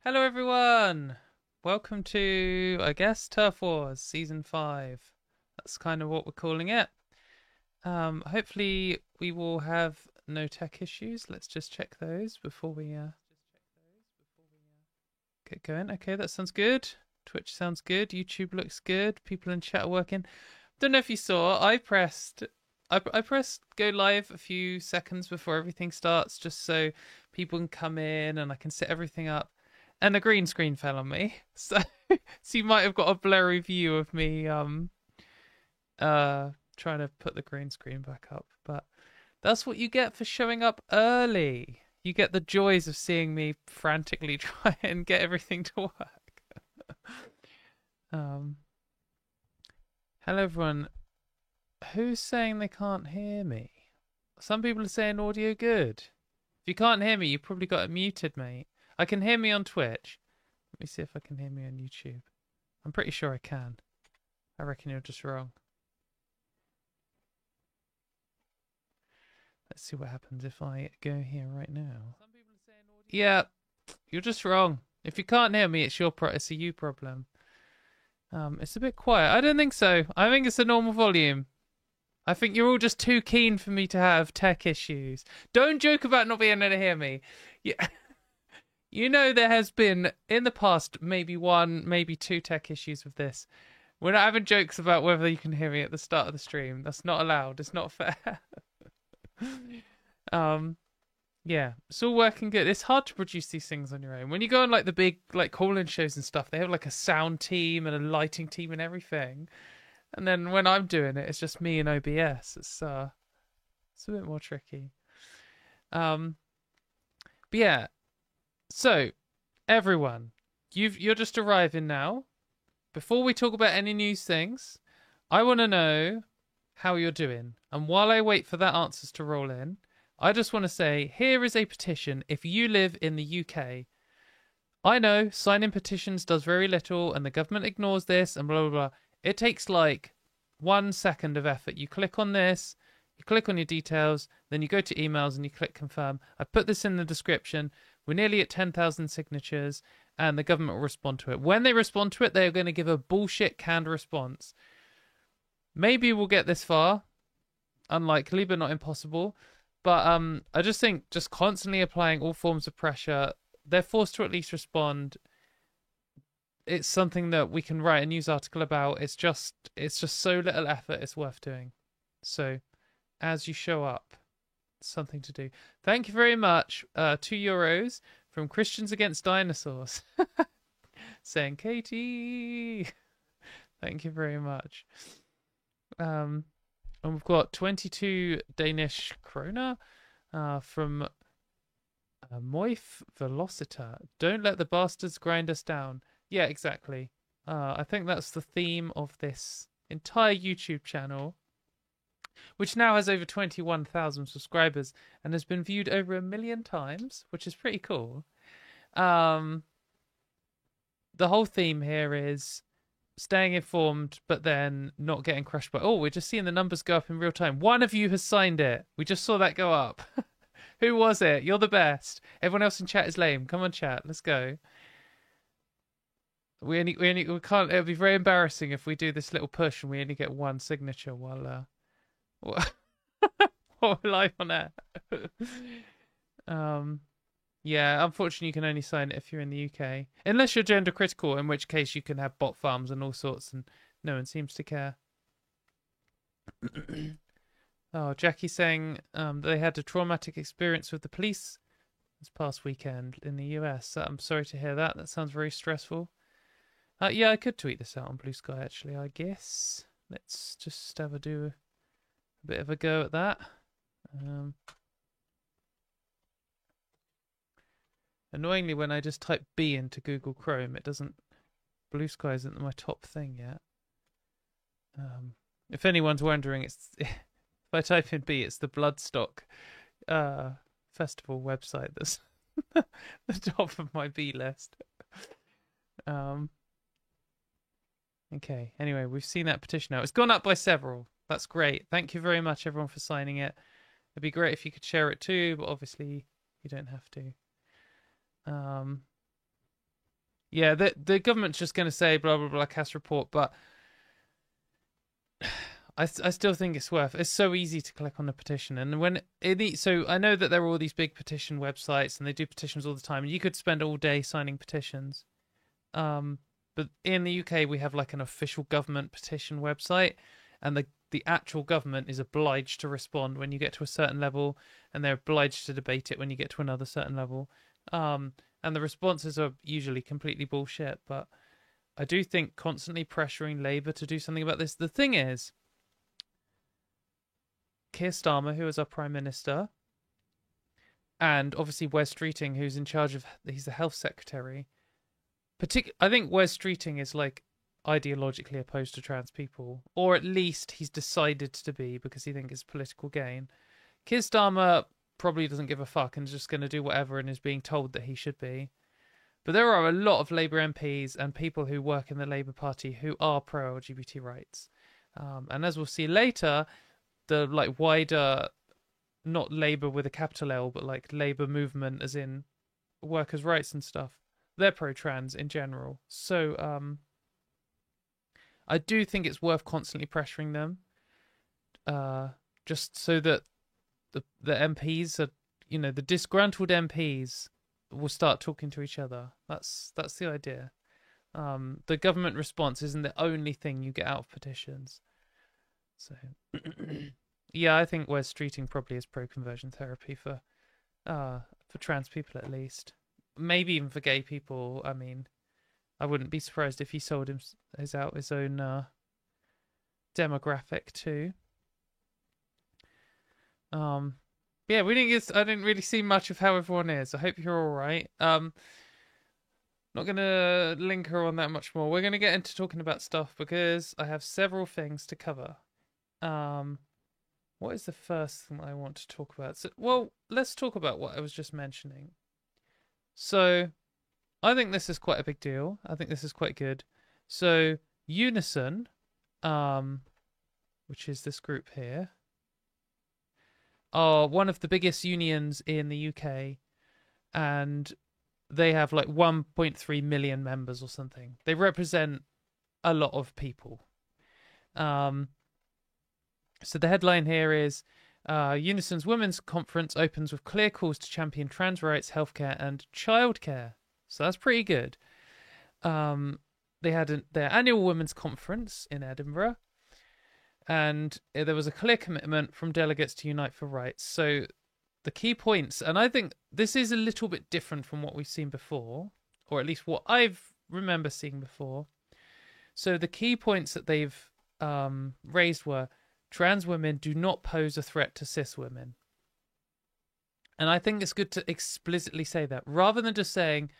Hello, everyone. Welcome to, I guess, Turf Wars Season 5. That's kind of what we're calling it. Hopefully, we will have no tech issues. Let's just check those before we get going. Okay, that sounds good. Twitch sounds good. YouTube looks good. People in chat are working. Don't know if you saw, I pressed go live a few seconds before everything starts just so people can come in and I can set everything up. And a green screen fell on me. So so you might have got a blurry view of me trying to put the green screen back up. But that's what you get for showing up early. You get the joys of seeing me frantically try and get everything to work. um Hello everyone. Who's saying they can't hear me? Some people are saying audio good. If you can't hear me, you probably got it muted, mate. I can hear me on Twitch. Let me see if I can hear me on YouTube. I'm pretty sure I can. I reckon you're just wrong. Let's see what happens if I go here right now. Yeah, you're just wrong. If you can't hear me, it's it's a you problem. It's a bit quiet. I don't think so. I think it's a normal volume. I think you're all just too keen for me to have tech issues. Don't joke about not being able to hear me. Yeah. You know there has been, in the past, maybe one, maybe two tech issues with this. We're not having jokes about whether you can hear me at the start of the stream. That's not allowed. It's not fair. Yeah, it's all working good. It's hard to produce these things on your own. When you go on like the big like call-in shows and stuff, they have like a sound team and a lighting team and everything. And then when I'm doing it, it's just me and OBS. It's a bit more tricky. But yeah. So, everyone, you're just arriving now. Before we talk about any news things, I want to know how you're doing. And while I wait for that answers to roll in, I just want to say, here is a petition if you live in the UK. I know signing petitions does very little and the government ignores this and blah, blah, blah. It takes like 1 second of effort. You click on this, you click on your details, then you go to emails and you click confirm. I put this in the description. We're nearly at 10,000 signatures and the government will respond to it. When they respond to it, they are going to give a bullshit canned response. Maybe we'll get this far. Unlikely, but not impossible. But I just think just constantly applying all forms of pressure, they're forced to at least respond. It's something that we can write a news article about. It's just so little effort, it's worth doing. So, as you show up, something to do. Thank you very much. €2 from Christians Against Dinosaurs. Saying Katie. Thank you very much. And we've got 22 Danish krona from Moif Velocita. Don't let the bastards grind us down. Yeah, exactly. I think that's the theme of this entire YouTube channel, which now has over 21,000 subscribers and has been viewed over 1 million times, which is pretty cool. The whole theme here is staying informed, but then not getting crushed by, oh, we're just seeing the numbers go up in real time. One of you has signed it. We just saw that go up. Who was it? You're the best. Everyone else in chat is lame. Come on, chat. Let's go. We can't. It'll be very embarrassing if we do this little push and we only get one signature while we're live on air. Yeah, unfortunately, you can only sign it if you're in the UK, unless you're gender critical, in which case you can have bot farms and all sorts, and no one seems to care. Oh, Jackie saying they had a traumatic experience with the police this past weekend in the US. I'm sorry to hear that. That sounds very stressful. Yeah, I could tweet this out on Blue Sky, actually, I guess. Let's just have a bit of a go at that. Annoyingly, when I just type B into Google Chrome, it doesn't. Blue Sky isn't my top thing yet. If anyone's wondering, it's if I type in B, it's the Bloodstock festival website that's the top of my B list. Okay. Anyway, we've seen that petition now. It's gone up by several. That's great. Thank you very much, everyone, for signing it. It'd be great if you could share it too, but obviously you don't have to. Yeah, the government's just going to say blah blah blah cast report, but I still think it's worth. It's so easy to click on a petition, and so I know that there are all these big petition websites, and they do petitions all the time. And you could spend all day signing petitions. But in the UK, we have like an official government petition website, and the actual government is obliged to respond when you get to a certain level, and they're obliged to debate it when you get to another certain level. And the responses are usually completely bullshit. But I do think constantly pressuring Labour to do something about this. The thing is, Keir Starmer, who is our Prime Minister, and obviously Wes Streeting, who's in charge of, he's the Health Secretary. I think Wes Streeting is like ideologically opposed to trans people, or at least he's decided to be because he thinks it's political gain. Keir Starmer probably doesn't give a fuck and is just going to do whatever and is being told that he should be. But there are a lot of Labour MPs and people who work in the Labour Party who are pro-LGBT rights. And as we'll see later, the like wider, not Labour with a capital L, but like Labour movement as in workers' rights and stuff, they're pro-trans in general. So I do think it's worth constantly pressuring them, just so that the MPs are, the disgruntled MPs will start talking to each other. That's the idea. The government response isn't the only thing you get out of petitions. So, yeah, I think Wes Streeting probably is pro-conversion therapy for trans people at least. Maybe even for gay people. I mean, I wouldn't be surprised if he sold his own demographic too. Yeah, I didn't really see much of how everyone is. I hope you're all right. Not gonna linger on that much more. We're gonna get into talking about stuff because I have several things to cover. What is the first thing I want to talk about? So, well, let's talk about what I was just mentioning. So, I think this is quite a big deal. I think this is quite good. So, Unison, which is this group here, are one of the biggest unions in the UK, and they have like 1.3 million members or something. They represent a lot of people. So the headline here is Unison's Women's Conference opens with clear calls to champion trans rights, healthcare, and childcare. So that's pretty good. They had their annual Women's Conference in Edinburgh, and there was a clear commitment from delegates to unite for rights. So the key points, and I think this is a little bit different from what we've seen before, or at least what I've remember seeing before. So the key points that they've raised were trans women do not pose a threat to cis women. And I think it's good to explicitly say that, rather than just saying,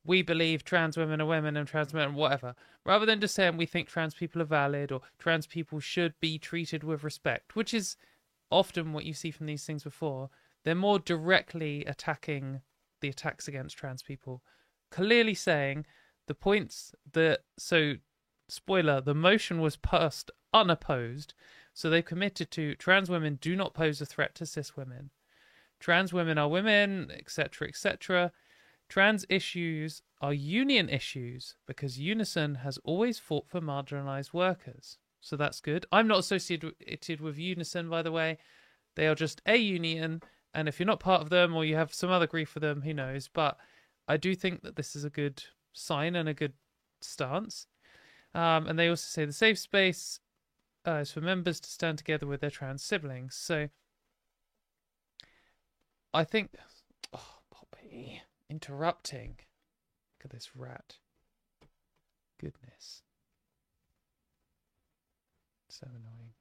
we believe trans women are women and trans men, whatever. Rather than just saying we think trans people are valid or trans people should be treated with respect, which is often what you see from these things before. They're more directly attacking the attacks against trans people. Clearly saying the points that, so, spoiler, the motion was passed unopposed. So they committed to trans women do not pose a threat to cis women. Trans women are women, etc., etc. Trans issues are union issues because Unison has always fought for marginalised workers. So that's good. I'm not associated with Unison, by the way. They are just a union, and if you're not part of them or you have some other grief for them, who knows? But I do think that this is a good sign and a good stance. And they also say the safe space is for members to stand together with their trans siblings. So I think... Oh, Poppy... Interrupting. Look at this rat. Goodness. So annoying.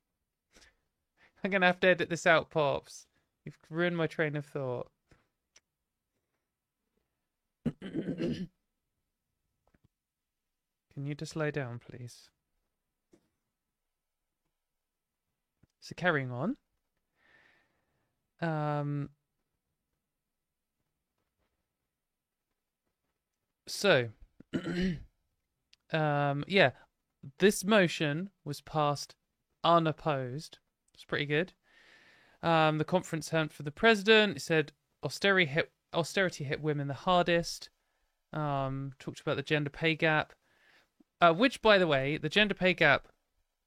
I'm going to have to edit this out, Pops. You've ruined my train of thought. Can you just lie down, please? So carrying on. So, yeah, this motion was passed unopposed. It's pretty good. The conference sent for the president. It said austerity hit women the hardest. Talked about the gender pay gap, which, by the way, the gender pay gap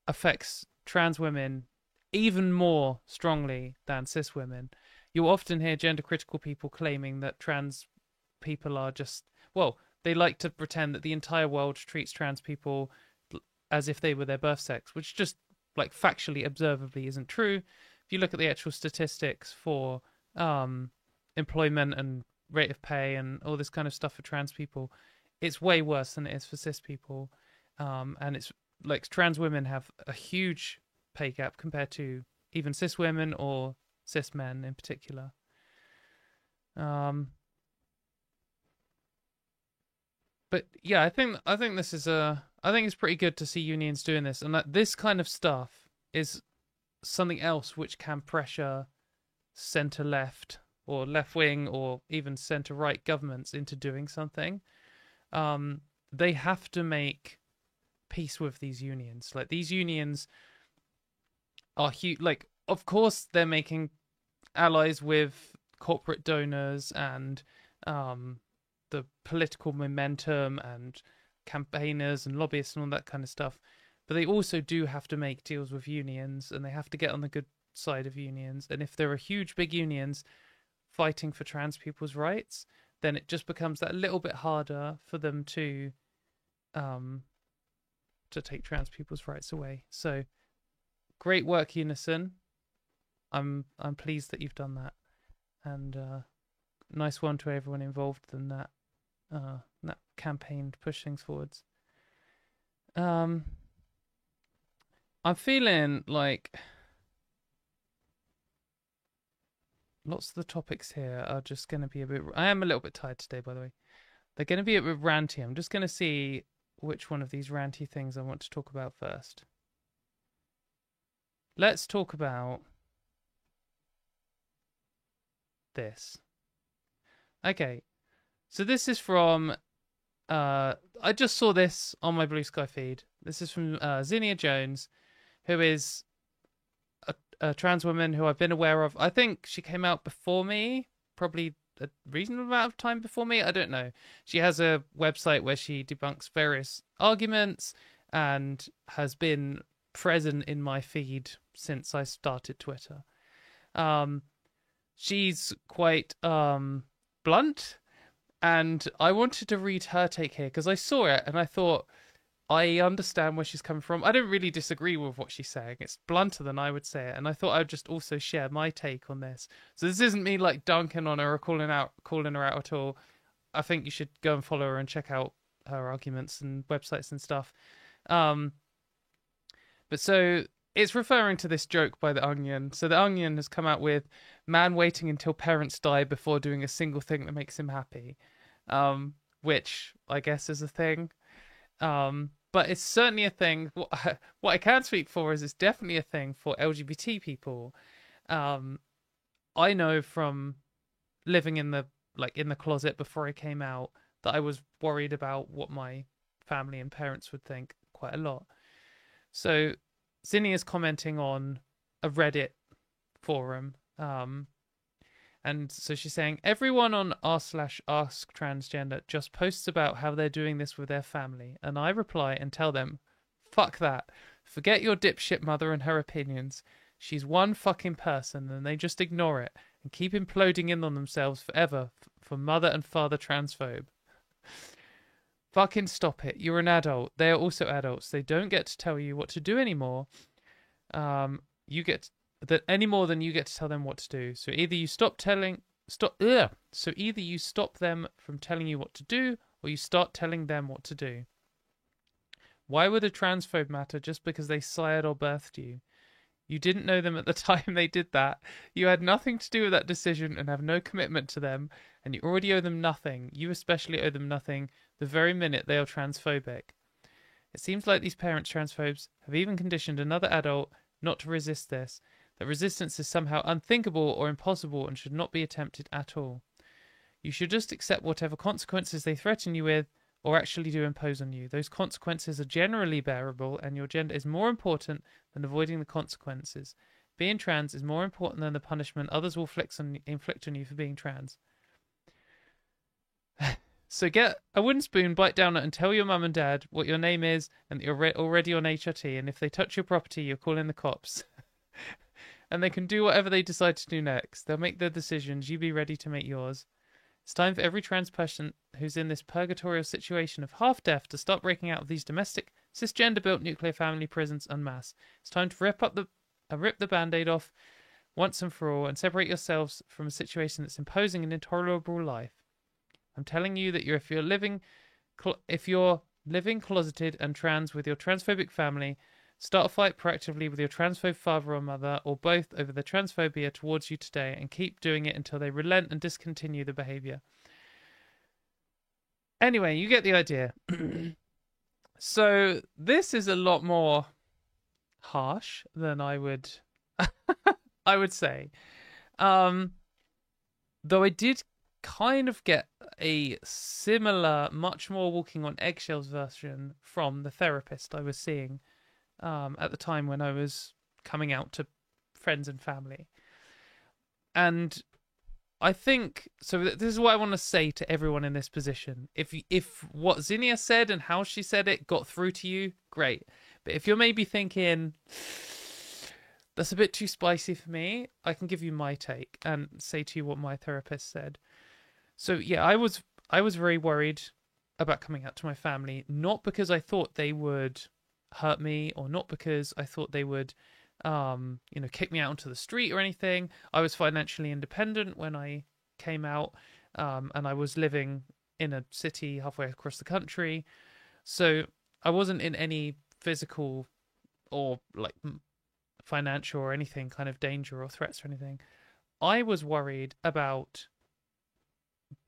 affects trans women even more strongly than cis women. You'll often hear gender critical people claiming that trans people are just, well, they like to pretend that the entire world treats trans people as if they were their birth sex, which just like factually, observably isn't true. If you look at the actual statistics for employment and rate of pay and all this kind of stuff for trans people, it's way worse than it is for cis people. And it's like trans women have a huge pay gap compared to even cis women or cis men in particular. But yeah, I think this is I think it's pretty good to see unions doing this, and that this kind of stuff is something else which can pressure centre left or left wing or even centre right governments into doing something. They have to make peace with these unions. Like these unions are huge. Like, of course, they're making allies with corporate donors and the political momentum and campaigners and lobbyists and all that kind of stuff. But they also do have to make deals with unions, and they have to get on the good side of unions. And if there are huge, big unions fighting for trans people's rights, then it just becomes that little bit harder for them to take trans people's rights away. So great work, Unison. I'm pleased that you've done that, and nice one to everyone involved in that that campaign to push things forwards. I'm feeling like lots of the topics here are just going to be a bit. I am a little bit tired today, by the way. They're going to be a bit ranty. I'm just going to see which one of these ranty things I want to talk about first. Let's talk about this. Okay, so this is from I just saw this on my Blue Sky feed. This is from Zinnia Jones, who is a trans woman who I've been aware of. I think she came out before me, probably a reasonable amount of time before me. I don't know. She has a website where she debunks various arguments and has been present in my feed since I started Twitter. She's quite blunt, and I wanted to read her take here because I saw it and I thought, I understand where she's coming from. I don't really disagree with what she's saying. It's blunter than I would say it, and I thought I would just also share my take on this. So this isn't me like dunking on her or calling her out at all. I think you should go and follow her and check out her arguments and websites and stuff. But so it's referring to this joke by The Onion. So The Onion has come out with man waiting until parents die before doing a single thing that makes him happy, which I guess is a thing. But it's certainly a thing. What I can speak for is it's definitely a thing for LGBT people. I know from living in the closet before I came out that I was worried about what my family and parents would think quite a lot. So Zinni is commenting on a Reddit forum, and so she's saying, everyone on r/ask transgender just posts about how they're doing this with their family, and I reply and tell them, fuck that. Forget your dipshit mother and her opinions. She's one fucking person, and they just ignore it and keep imploding in on themselves forever for mother and father transphobe. Fucking stop it. You're an adult. They are also adults. They don't get to tell you what to do anymore. You get that any more than you get to tell them what to do. So either you stop them from telling you what to do, or you start telling them what to do. Why would a transphobe matter just because they sired or birthed you? You didn't know them at the time they did that. You had nothing to do with that decision and have no commitment to them, and you already owe them nothing. You especially owe them nothing the very minute they are transphobic. It seems like these parents, transphobes, have even conditioned another adult not to resist this, that resistance is somehow unthinkable or impossible and should not be attempted at all. You should just accept whatever consequences they threaten you with or actually do impose on you. Those consequences are generally bearable, and your gender is more important than avoiding the consequences. Being trans is more important than the punishment others will inflict on you for being trans. So get a wooden spoon, bite down it, and tell your mum and dad what your name is and that you're already on HRT. And if they touch your property, you're calling the cops. And they can do whatever they decide to do next. They'll make their decisions. You be ready to make yours. It's time for every trans person who's in this purgatorial situation of half-death to start breaking out of these domestic, cisgender-built nuclear family prisons en masse. It's time to rip the band-aid off once and for all and separate yourselves from a situation that's imposing an intolerable life. I'm telling you that if you're living closeted and trans with your transphobic family, start a fight proactively with your transphobe father or mother, or both, over the transphobia towards you today, and keep doing it until they relent and discontinue the behaviour. Anyway, you get the idea. So this is a lot more harsh than I would say. Though I did kind of get a similar, much more walking on eggshells version from the therapist I was seeing at the time when I was coming out to friends and family. And I think, so this is what I want to say to everyone in this position. If what Zinnia said and how she said it got through to you, great. But if you're maybe thinking, that's a bit too spicy for me, I can give you my take and say to you what my therapist said. So yeah, I was very worried about coming out to my family, not because I thought they would hurt me, or not because I thought they would kick me out onto the street or anything. I was financially independent when I came out, and I was living in a city halfway across the country, so I wasn't in any physical or like financial or anything kind of danger or threats or anything. I was worried about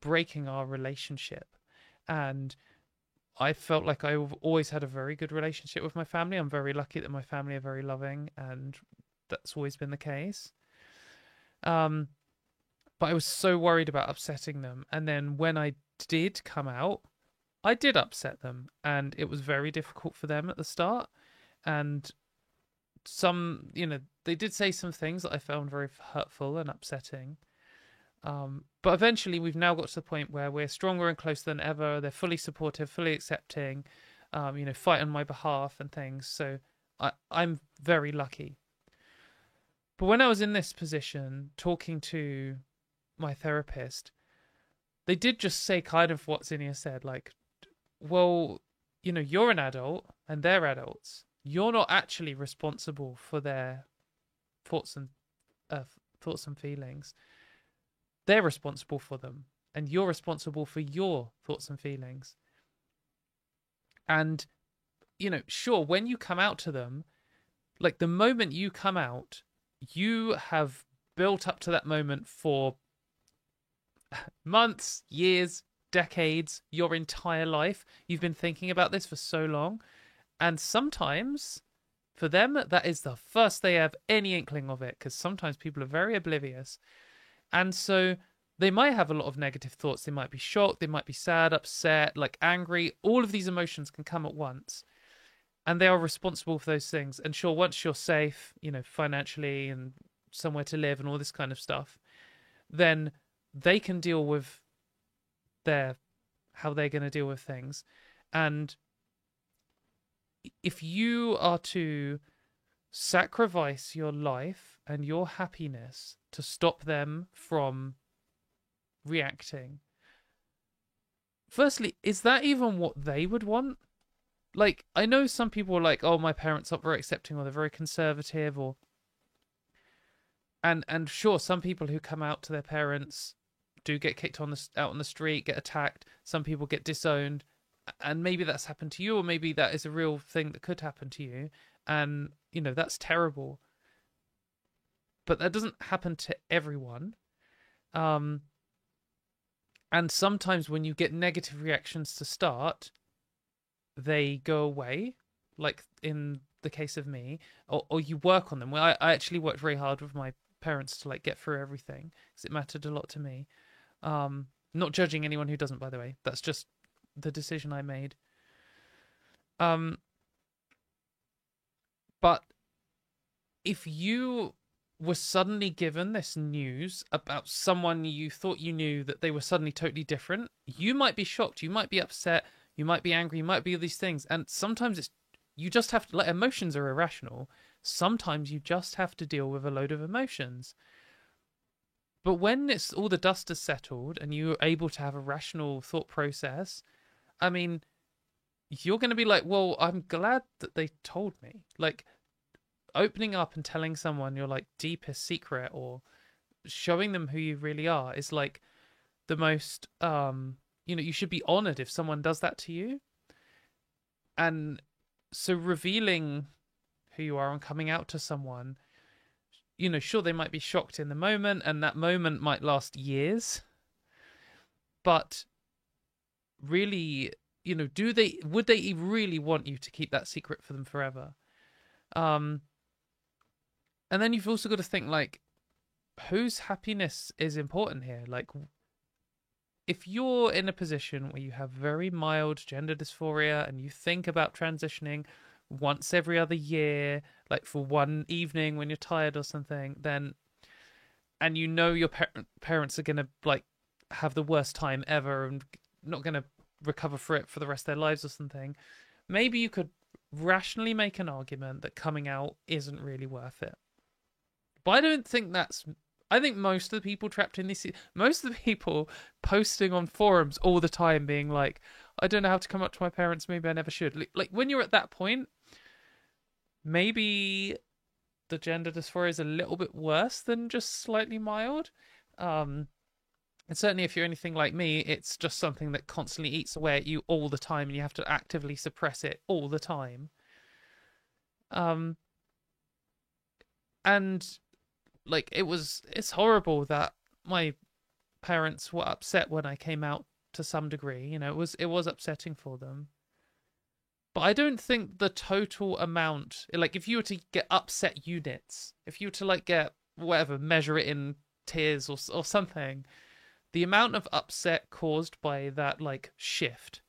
breaking our relationship, and I felt like I've always had a very good relationship with my family. I'm very lucky that my family are very loving, and that's always been the case. But I was so worried about upsetting them. And then when I did come out, I did upset them, and it was very difficult for them at the start. And they did say some things that I found very hurtful and upsetting. But eventually we've now got to the point where we're stronger and closer than ever. They're fully supportive, fully accepting, fight on my behalf and things. So I'm very lucky. But when I was in this position, talking to my therapist, they did just say kind of what Zinnia said, like, well, you're an adult and they're adults. You're not actually responsible for their thoughts and feelings. They're responsible for them, and you're responsible for your thoughts and feelings. And, sure, when you come out to them, like the moment you come out, you have built up to that moment for months, years, decades, your entire life. You've been thinking about this for so long. And sometimes, for them, that is the first they have any inkling of it, because sometimes people are very oblivious. And so they might have a lot of negative thoughts. They might be shocked. They might be sad, upset, like angry. All of these emotions can come at once. And they are responsible for those things. And sure, once you're safe, financially and somewhere to live and all this kind of stuff, then they can deal with how they're going to deal with things. And if you are to sacrifice your life and your happiness to stop them from reacting, firstly, is that even what they would want? Like, I know some people are like, oh, my parents aren't very accepting, or they're very conservative, or and sure, some people who come out to their parents do get kicked out on the street, get attacked. Some people get disowned, and maybe that's happened to you, or maybe that is a real thing that could happen to you, and that's terrible. But that doesn't happen to everyone. And sometimes when you get negative reactions to start, they go away, like in the case of me, or you work on them. Well, I actually worked very hard with my parents to like get through everything, because it mattered a lot to me. Not judging anyone who doesn't, by the way. That's just the decision I made. But if you were suddenly given this news about someone you thought you knew, that they were suddenly totally different, you might be shocked, you might be upset, you might be angry, you might be all these things. And sometimes it's, you just have to, like, emotions are irrational. Sometimes you just have to deal with a load of emotions. But when it's all the dust has settled and you're able to have a rational thought process, I mean, you're going to be like, well, I'm glad that they told me. Like, opening up and telling someone your like deepest secret, or showing them who you really are, is like the most you should be honored if someone does that to you. And so revealing who you are and coming out to someone, sure, they might be shocked in the moment, and that moment might last years, but really, would they really want you to keep that secret for them forever? um and then you've also got to think, like, whose happiness is important here. Like, if you're in a position where you have very mild gender dysphoria and you think about transitioning once every other year, like for one evening when you're tired or something, then, and your parents are going to like have the worst time ever and not going to recover for it for the rest of their lives or something, maybe you could rationally make an argument that coming out isn't really worth it. But I don't think that's. I think most of the people trapped in this, most of the people posting on forums all the time, being like, "I don't know how to come up to my parents. Maybe I never should." Like when you're at that point, maybe the gender dysphoria is a little bit worse than just slightly mild. And certainly, if you're anything like me, it's just something that constantly eats away at you all the time, and you have to actively suppress it all the time. Um, and like it's horrible that my parents were upset when I came out to some degree. It was upsetting for them. But I don't think the total amount, like if you were to get upset units, if you were to like get whatever, measure it in tears or something, the amount of upset caused by that like shift,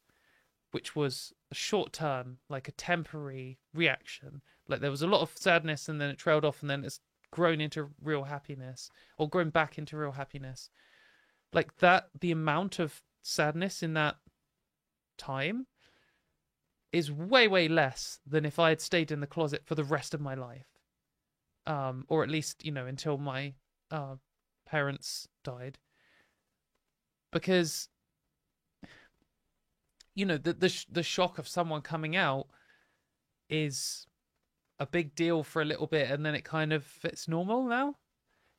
which was a short term, like a temporary reaction, like there was a lot of sadness and then it trailed off and then it's grown into real happiness, or grown back into real happiness, like that, the amount of sadness in that time is way, way less than if I had stayed in the closet for the rest of my life. Or at least, until my parents died. Because, the shock of someone coming out is a big deal for a little bit, and then it kind of it's normal now.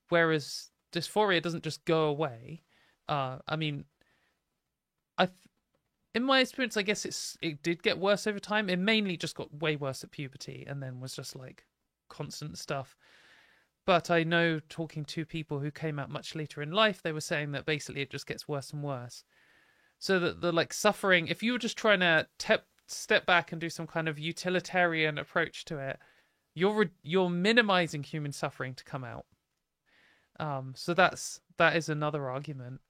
Whereas dysphoria doesn't just go away. I mean, I in my experience, I guess it did get worse over time. It mainly just got way worse at puberty, and then was just like constant stuff. But I know, talking to people who came out much later in life, they were saying that basically it just gets worse and worse. So that the like suffering, if you were just trying to step back and do some kind of utilitarian approach to it, you're minimizing human suffering to come out. So that is another argument.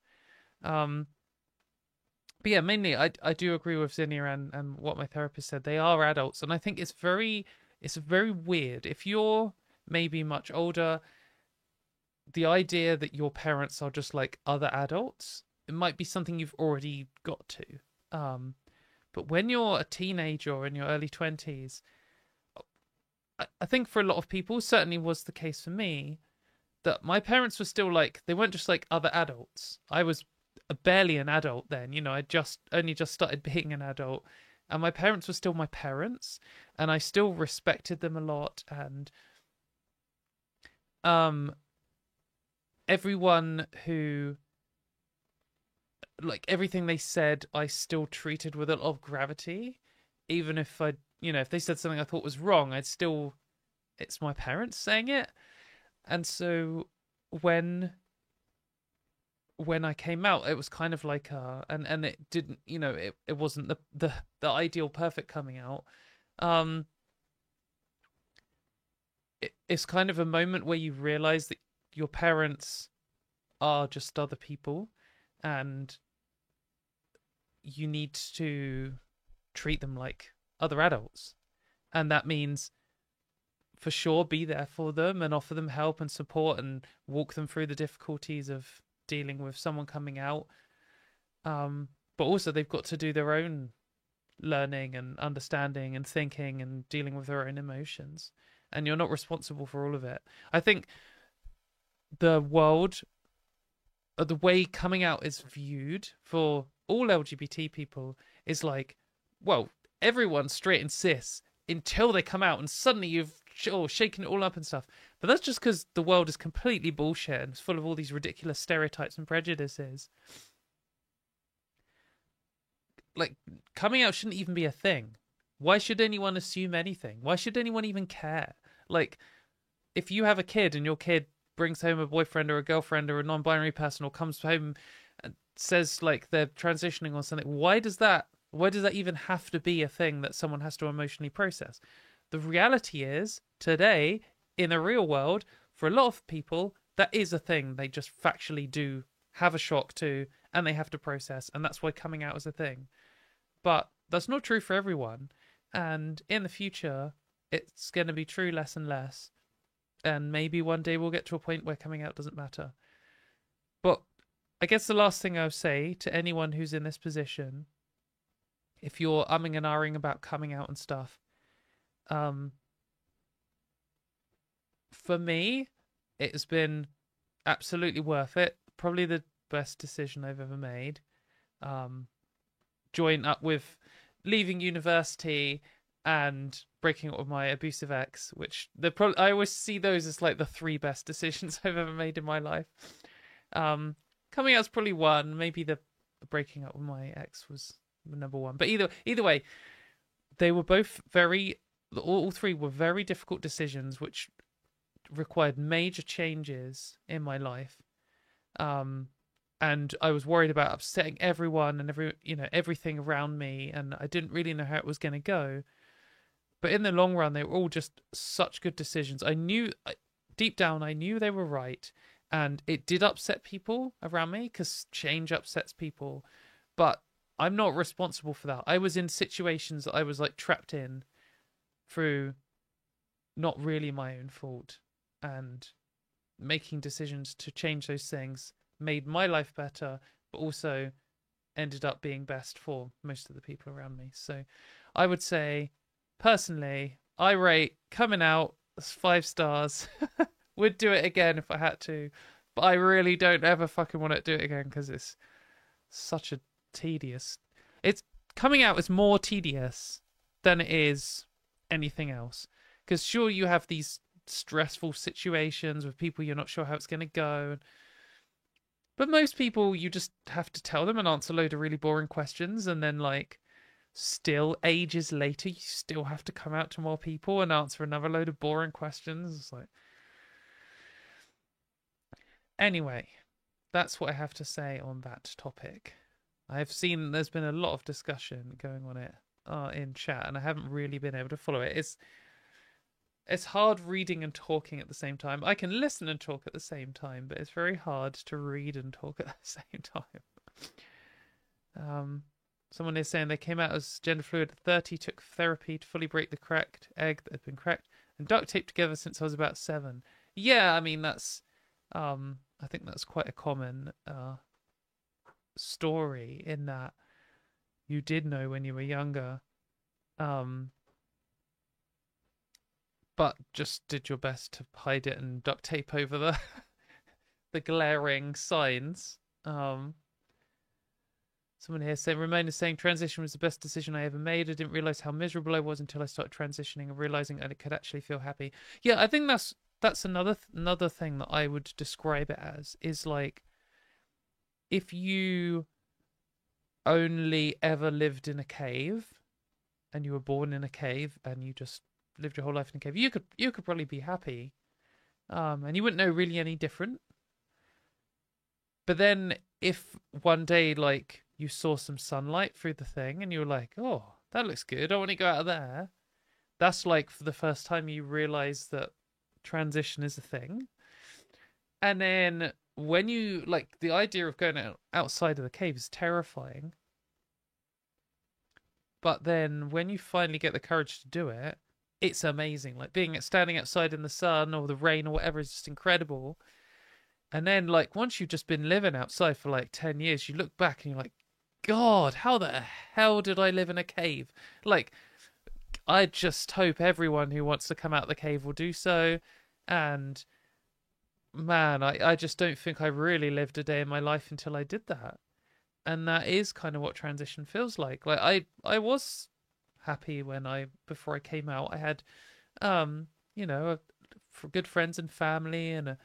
But yeah, mainly I do agree with Zinnia and what my therapist said. They are adults, and I think it's very weird if you're maybe much older. The idea that your parents are just like other adults, it might be something you've already got to. But when you're a teenager or in your early 20s, I think for a lot of people, certainly was the case for me, that my parents were still like, they weren't just like other adults. I was barely an adult then, I only just started being an adult, and my parents were still my parents, and I still respected them a lot, and everyone who, like, everything they said I still treated with a lot of gravity, even if if they said something I thought was wrong, it's my parents saying it. And so when I came out, it was kind of like and it didn't, it wasn't the ideal perfect coming out. It's kind of a moment where you realize that your parents are just other people, and you need to treat them like other adults. And that means for sure be there for them and offer them help and support and walk them through the difficulties of dealing with someone coming out. But also they've got to do their own learning and understanding and thinking and dealing with their own emotions. And you're not responsible for all of it. I think the world, the way coming out is viewed for all LGBT people is like, well, everyone's straight and cis until they come out, and suddenly you've shaken it all up and stuff. But that's just because the world is completely bullshit and it's full of all these ridiculous stereotypes and prejudices. Like, coming out shouldn't even be a thing. Why should anyone assume anything? Why should anyone even care? Like, if you have a kid and your kid brings home a boyfriend or a girlfriend or a non-binary person, or comes home and says like they're transitioning or something, why does that even have to be a thing that someone has to emotionally process? The reality is, today, in the real world, for a lot of people, that is a thing they just factually do have a shock to, and they have to process, and that's why coming out is a thing. But that's not true for everyone, and in the future, it's going to be true less and less, and maybe one day we'll get to a point where coming out doesn't matter. But I guess the last thing I would say to anyone who's in this position, if you're umming and ahhing about coming out and stuff, for me, it's been absolutely worth it. Probably the best decision I've ever made. Join up with leaving university and breaking up with my abusive ex, which I always see those as like the three best decisions I've ever made in my life. Coming out's probably one. Maybe the breaking up with my ex was number one. But either way, they were both all three were very difficult decisions, which required major changes in my life. And I was worried about upsetting everyone and everything around me, and I didn't really know how it was going to go. But in the long run, they were all just such good decisions. Deep down, I knew they were right, and it did upset people around me because change upsets people. But I'm not responsible for that. I was in situations that I was like trapped in through not really my own fault, and making decisions to change those things made my life better, but also ended up being best for most of the people around me. So I would say, personally, I rate coming out as 5 stars. Would do it again if I had to, but I really don't ever fucking want to do it again because it's such a tedious... Coming out is more tedious than it is anything else. Because sure, you have these stressful situations with people you're not sure how it's going to go, but most people, you just have to tell them and answer a load of really boring questions, and then like still ages later you still have to come out to more people and answer another load of boring questions. It's like, anyway, that's what I have to say on that topic. I've seen there's been a lot of discussion going on it in chat, and I haven't really been able to follow it. It's hard reading and talking at the same time. I can listen and talk at the same time, but it's very hard to read and talk at the same time. Someone is saying they came out as gender fluid at 30, took therapy to fully break the cracked egg that had been cracked, and duct taped together since I was about 7. Yeah, I mean, that's... I think that's quite a common story, in that you did know when you were younger, but just did your best to hide it and duct tape over the glaring signs. Someone here saying, Ramon is saying, transition was the best decision I ever made. I didn't realize how miserable I was until I started transitioning and realizing that it could actually feel happy. Yeah, I think that's another thing that I would describe it as, is like, if you only ever lived in a cave and you were born in a cave and you just lived your whole life in a cave, you could probably be happy, and you wouldn't know really any different. But then if one day like you saw some sunlight through the thing and you were like, oh, that looks good, I want to go out of there, that's like for the first time you realize that transition is a thing. And then when you, like, the idea of going outside of the cave is terrifying, but then when you finally get the courage to do it, it's amazing. Like standing outside in the sun or the rain or whatever is just incredible. And then like once you've just been living outside for like 10 years, you look back and you're like, God, how the hell did I live in a cave? Like, I just hope everyone who wants to come out the cave will do so. And man, I just don't think I really lived a day in my life until I did that. And that is kind of what transition feels like. Like I was happy when before I came out. I had you know, for good friends and family and a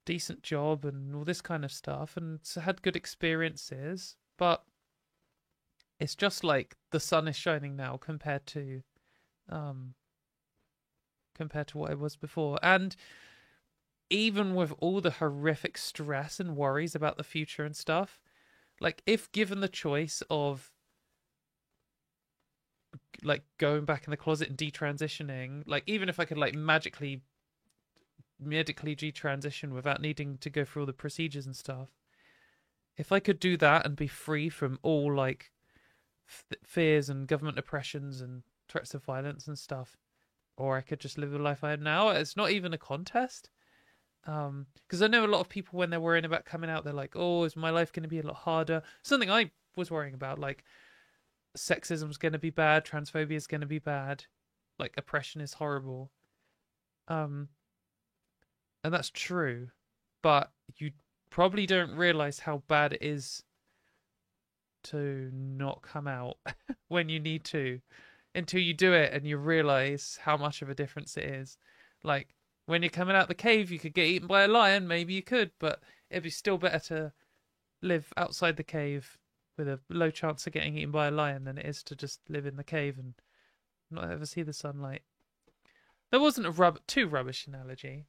decent job and all this kind of stuff, and so had good experiences. But it's just like the sun is shining now um compared to what it was before. And even with all the horrific stress and worries about the future and stuff, like if given the choice of like going back in the closet and detransitioning, like even if I could like medically detransition without needing to go through all the procedures and stuff, if I could do that and be free from all like fears and government oppressions and threats of violence and stuff, or I could just live the life I have now, it's not even a contest. Because I know a lot of people, when they're worrying about coming out, they're like, oh, is my life going to be a lot harder? Something I was worrying about, like sexism's going to be bad, transphobia is going to be bad, like oppression is horrible. And that's true, but you probably don't realize how bad it is to not come out when you need to until you do it and you realize how much of a difference it is. Like when you're coming out the cave, you could get eaten by a lion, maybe you could, but it'd be still better to live outside the cave with a low chance of getting eaten by a lion than it is to just live in the cave and not ever see the sunlight. That wasn't a too rubbish analogy.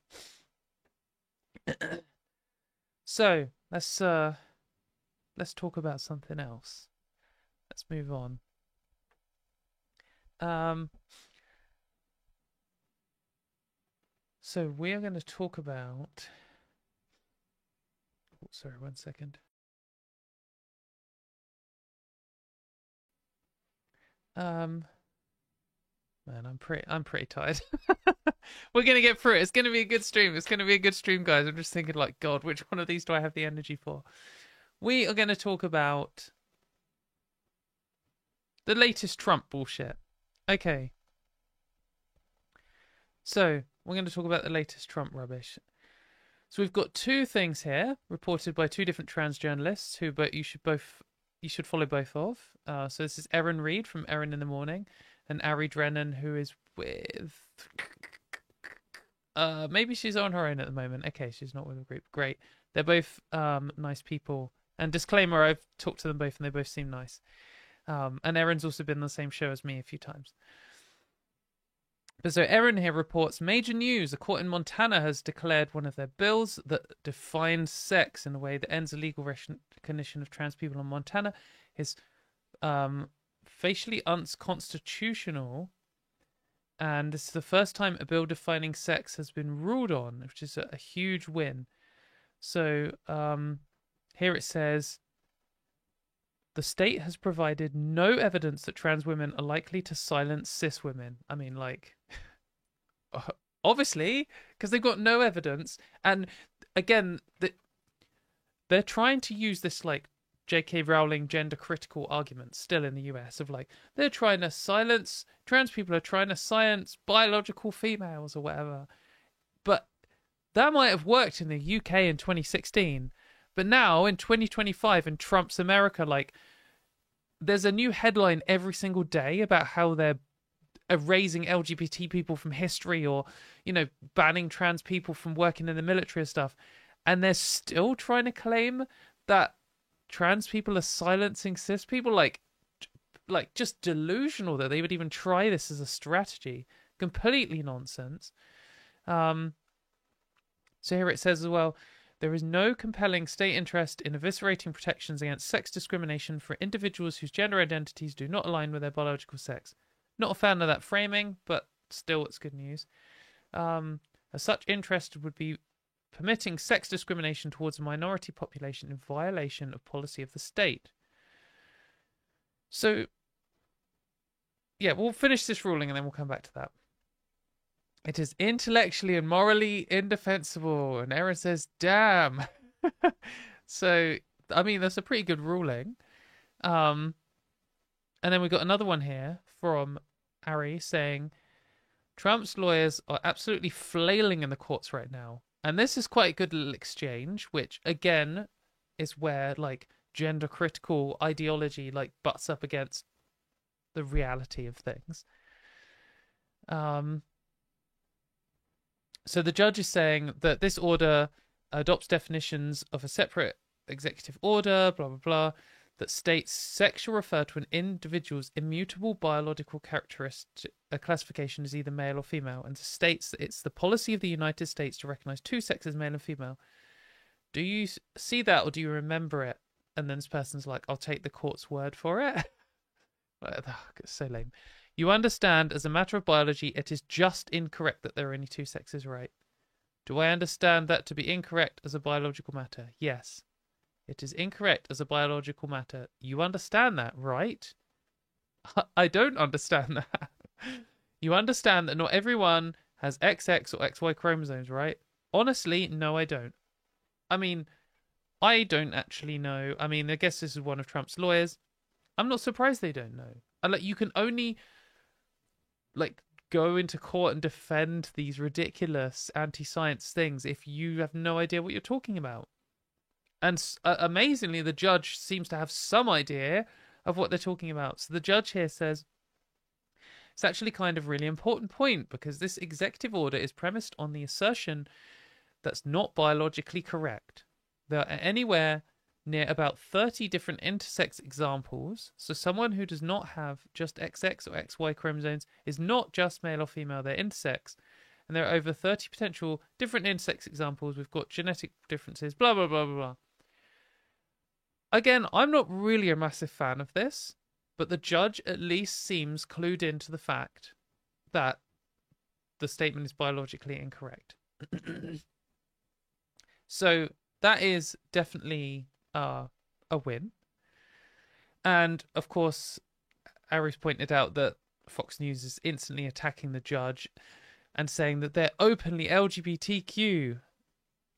So let's talk about something else. Let's move on. So we are going to talk about. Oh, sorry, 1 second. Man, I'm pretty tired. We're gonna get through it. It's gonna be a good stream. It's gonna be a good stream, guys. I'm just thinking, like, God, which one of these do I have the energy for? We are gonna talk about the latest Trump bullshit. Okay. So we're gonna talk about the latest Trump rubbish. So we've got two things here reported by two different trans journalists who, but you should follow both of. So this is Erin Reed from Erin in the Morning, and Ari Drennan, who is with maybe she's on her own at the moment. Okay, she's not with a group. Great. They're both nice people. And disclaimer, I've talked to them both and they both seem nice. And Erin's also been on the same show as me a few times. But so Erin here reports major news. A court in Montana has declared one of their bills that defines sex in a way that ends illegal recognition of trans people in Montana is facially unconstitutional. And this is the first time a bill defining sex has been ruled on, which is a huge win. So here it says, the state has provided no evidence that trans women are likely to silence cis women. I mean, like, obviously, because they've got no evidence. And again, they're trying to use this, like, J.K. Rowling gender critical argument still in the US of like, they're trying to silence, trans people are trying to silence biological females or whatever. But that might have worked in the UK in 2016. But now in 2025 in Trump's America, like, there's a new headline every single day about how they're erasing LGBT people from history or, you know, banning trans people from working in the military and stuff. And they're still trying to claim that trans people are silencing cis people. Like just delusional that they would even try this as a strategy. Completely nonsense. So here it says as well, there is no compelling state interest in eviscerating protections against sex discrimination for individuals whose gender identities do not align with their biological sex. Not a fan of that framing, but still it's good news. As such interest would be permitting sex discrimination towards a minority population in violation of policy of the state. So, yeah, we'll finish this ruling and then we'll come back to that. It is intellectually and morally indefensible. And Aaron says, damn. So, I mean, that's a pretty good ruling. And then we got another one here from Ari saying, Trump's lawyers are absolutely flailing in the courts right now. And this is quite a good little exchange, which, again, is where, like, gender critical ideology, like, butts up against the reality of things. So the judge is saying that this order adopts definitions of a separate executive order, blah, blah, blah, that states sex shall refer to an individual's immutable biological characteristic. A classification is either male or female, and states that it's the policy of the United States to recognize two sexes, male and female. Do you see that, or do you remember it? And then this person's like, I'll take the court's word for it. It's so lame. You understand, as a matter of biology, it is just incorrect that there are only two sexes, right? Do I understand that to be incorrect as a biological matter? Yes. It is incorrect as a biological matter. You understand that, right? I don't understand that. You understand that not everyone has XX or XY chromosomes, right? Honestly, no, I don't. I mean, I don't actually know. I mean, I guess this is one of Trump's lawyers. I'm not surprised they don't know. And like, you can only go into court and defend these ridiculous anti-science things if you have no idea what you're talking about. And amazingly, the judge seems to have some idea of what they're talking about. So the judge here says, it's actually kind of really important point, because this executive order is premised on the assertion that's not biologically correct. There are anywhere near about 30 different intersex examples. So someone who does not have just XX or XY chromosomes is not just male or female, they're intersex. And there are over 30 potential different intersex examples. We've got genetic differences, blah, blah, blah, blah, blah. Again, I'm not really a massive fan of this, but the judge at least seems clued into the fact that the statement is biologically incorrect. So that is definitely a win. And of course, Ari's pointed out that Fox News is instantly attacking the judge and saying that they're openly LGBTQ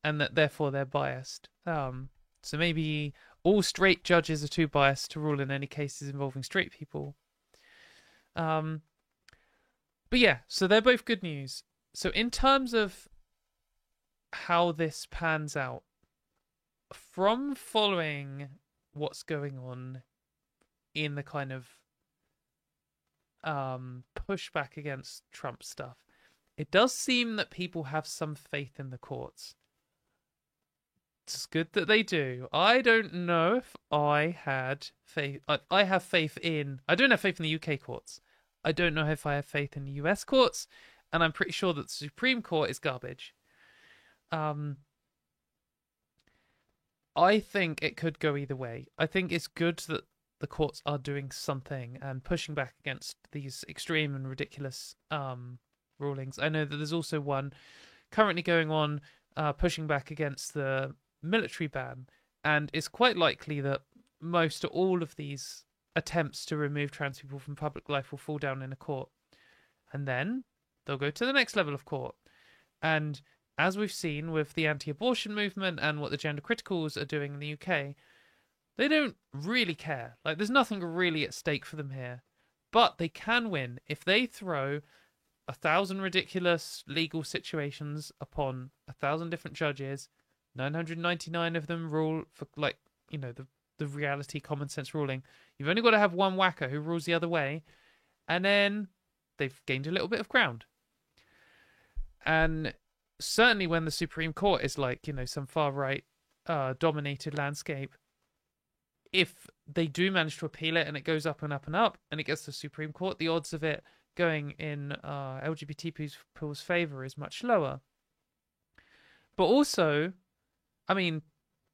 and that therefore they're biased. So maybe all straight judges are too biased to rule in any cases involving straight people. But yeah, so they're both good news. So in terms of how this pans out, from following what's going on in the kind of pushback against Trump stuff, it does seem that people have some faith in the courts. It's good that they do. I don't know if I had faith. I have faith in... I don't have faith in the UK courts. I don't know if I have faith in the US courts. And I'm pretty sure that the Supreme Court is garbage. I think it could go either way. I think it's good that the courts are doing something and pushing back against these extreme and ridiculous rulings. I know that there's also one currently going on pushing back against the military ban, and it's quite likely that most or all of these attempts to remove trans people from public life will fall down in a court, and then they'll go to the next level of court. And as we've seen with the anti-abortion movement and what the gender criticals are doing in the UK, they don't really care. Like, there's nothing really at stake for them here, but they can win if they throw 1,000 ridiculous legal situations upon 1,000 different judges. 999 of them rule for, like, you know, the reality common sense ruling. You've only got to have one whacker who rules the other way, and then they've gained a little bit of ground. And certainly when the Supreme Court is like, you know, some far right dominated landscape, if they do manage to appeal it and it goes up and up and up and it gets to the Supreme Court, the odds of it going in LGBT people's favor is much lower. But also, I mean,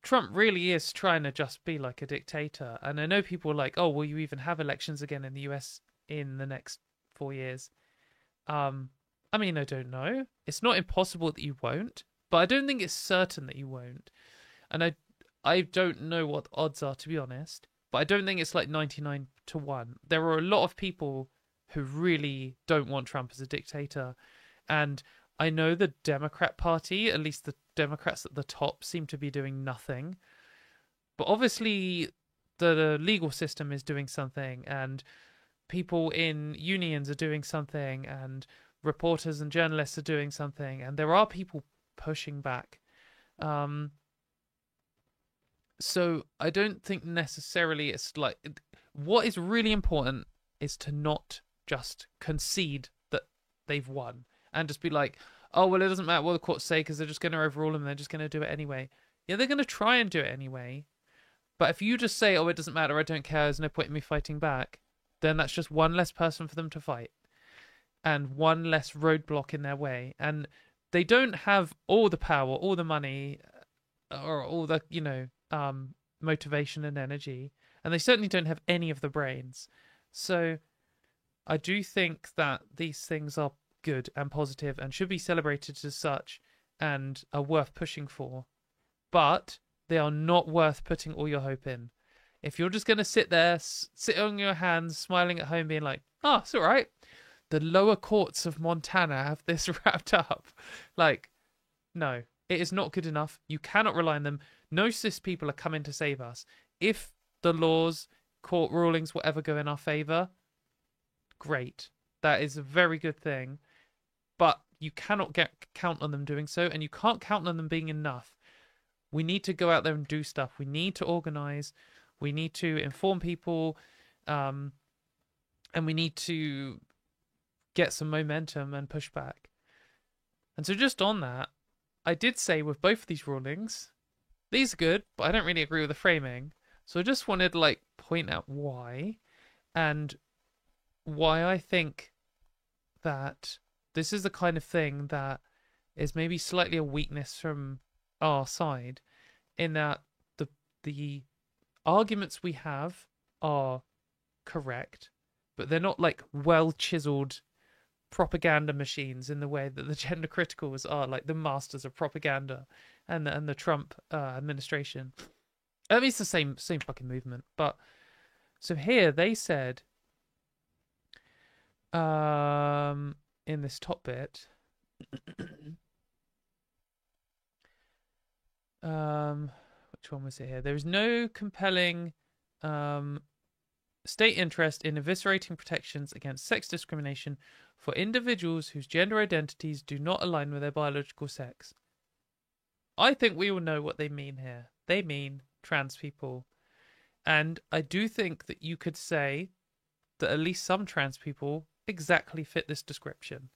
Trump really is trying to just be like a dictator. And I know people are like, oh, will you even have elections again in the US in the next 4 years? I mean, I don't know. It's not impossible that you won't, but I don't think it's certain that you won't. And I don't know what the odds are, to be honest, but I don't think it's like 99 to 1. There are a lot of people who really don't want Trump as a dictator. And I know the Democrat Party, at least the Democrats at the top, seem to be doing nothing. But obviously, the legal system is doing something, and people in unions are doing something, and reporters and journalists are doing something, and there are people pushing back. So I don't think necessarily it's like, what is really important is to not just concede that they've won and just be like, oh, well, it doesn't matter what the courts say because they're just going to overrule them. They're just going to do it anyway. Yeah, they're going to try and do it anyway. But if you just say, oh, it doesn't matter, I don't care, there's no point in me fighting back, then that's just one less person for them to fight and one less roadblock in their way. And they don't have all the power, all the money, or all the, motivation and energy. And they certainly don't have any of the brains. So I do think that these things are good and positive and should be celebrated as such and are worth pushing for. But they are not worth putting all your hope in. If you're just going to sit there, sit on your hands, smiling at home, being like, oh, it's all right. The lower courts of Montana have this wrapped up. Like, no, it is not good enough. You cannot rely on them. No cis people are coming to save us. If the laws, court rulings, whatever go in our favour, great. That is a very good thing. But you cannot count on them doing so, and you can't count on them being enough. We need to go out there and do stuff. We need to organise. We need to inform people. And we need to get some momentum and push back. And so just on that, I did say with both of these rulings, these are good, but I don't really agree with the framing. So I just wanted to point out why, and why I think that this is the kind of thing that is maybe slightly a weakness from our side, in that the arguments we have are correct, but they're not well chiseled propaganda machines in the way that the gender criticals are, like the masters of propaganda, and the Trump administration. I mean, it's the same fucking movement. But so here they said, in this top bit, which one was it here? There is no compelling state interest in eviscerating protections against sex discrimination for individuals whose gender identities do not align with their biological sex. I think we all know what they mean here. They mean trans people. And I do think that you could say that at least some trans people exactly fit this description.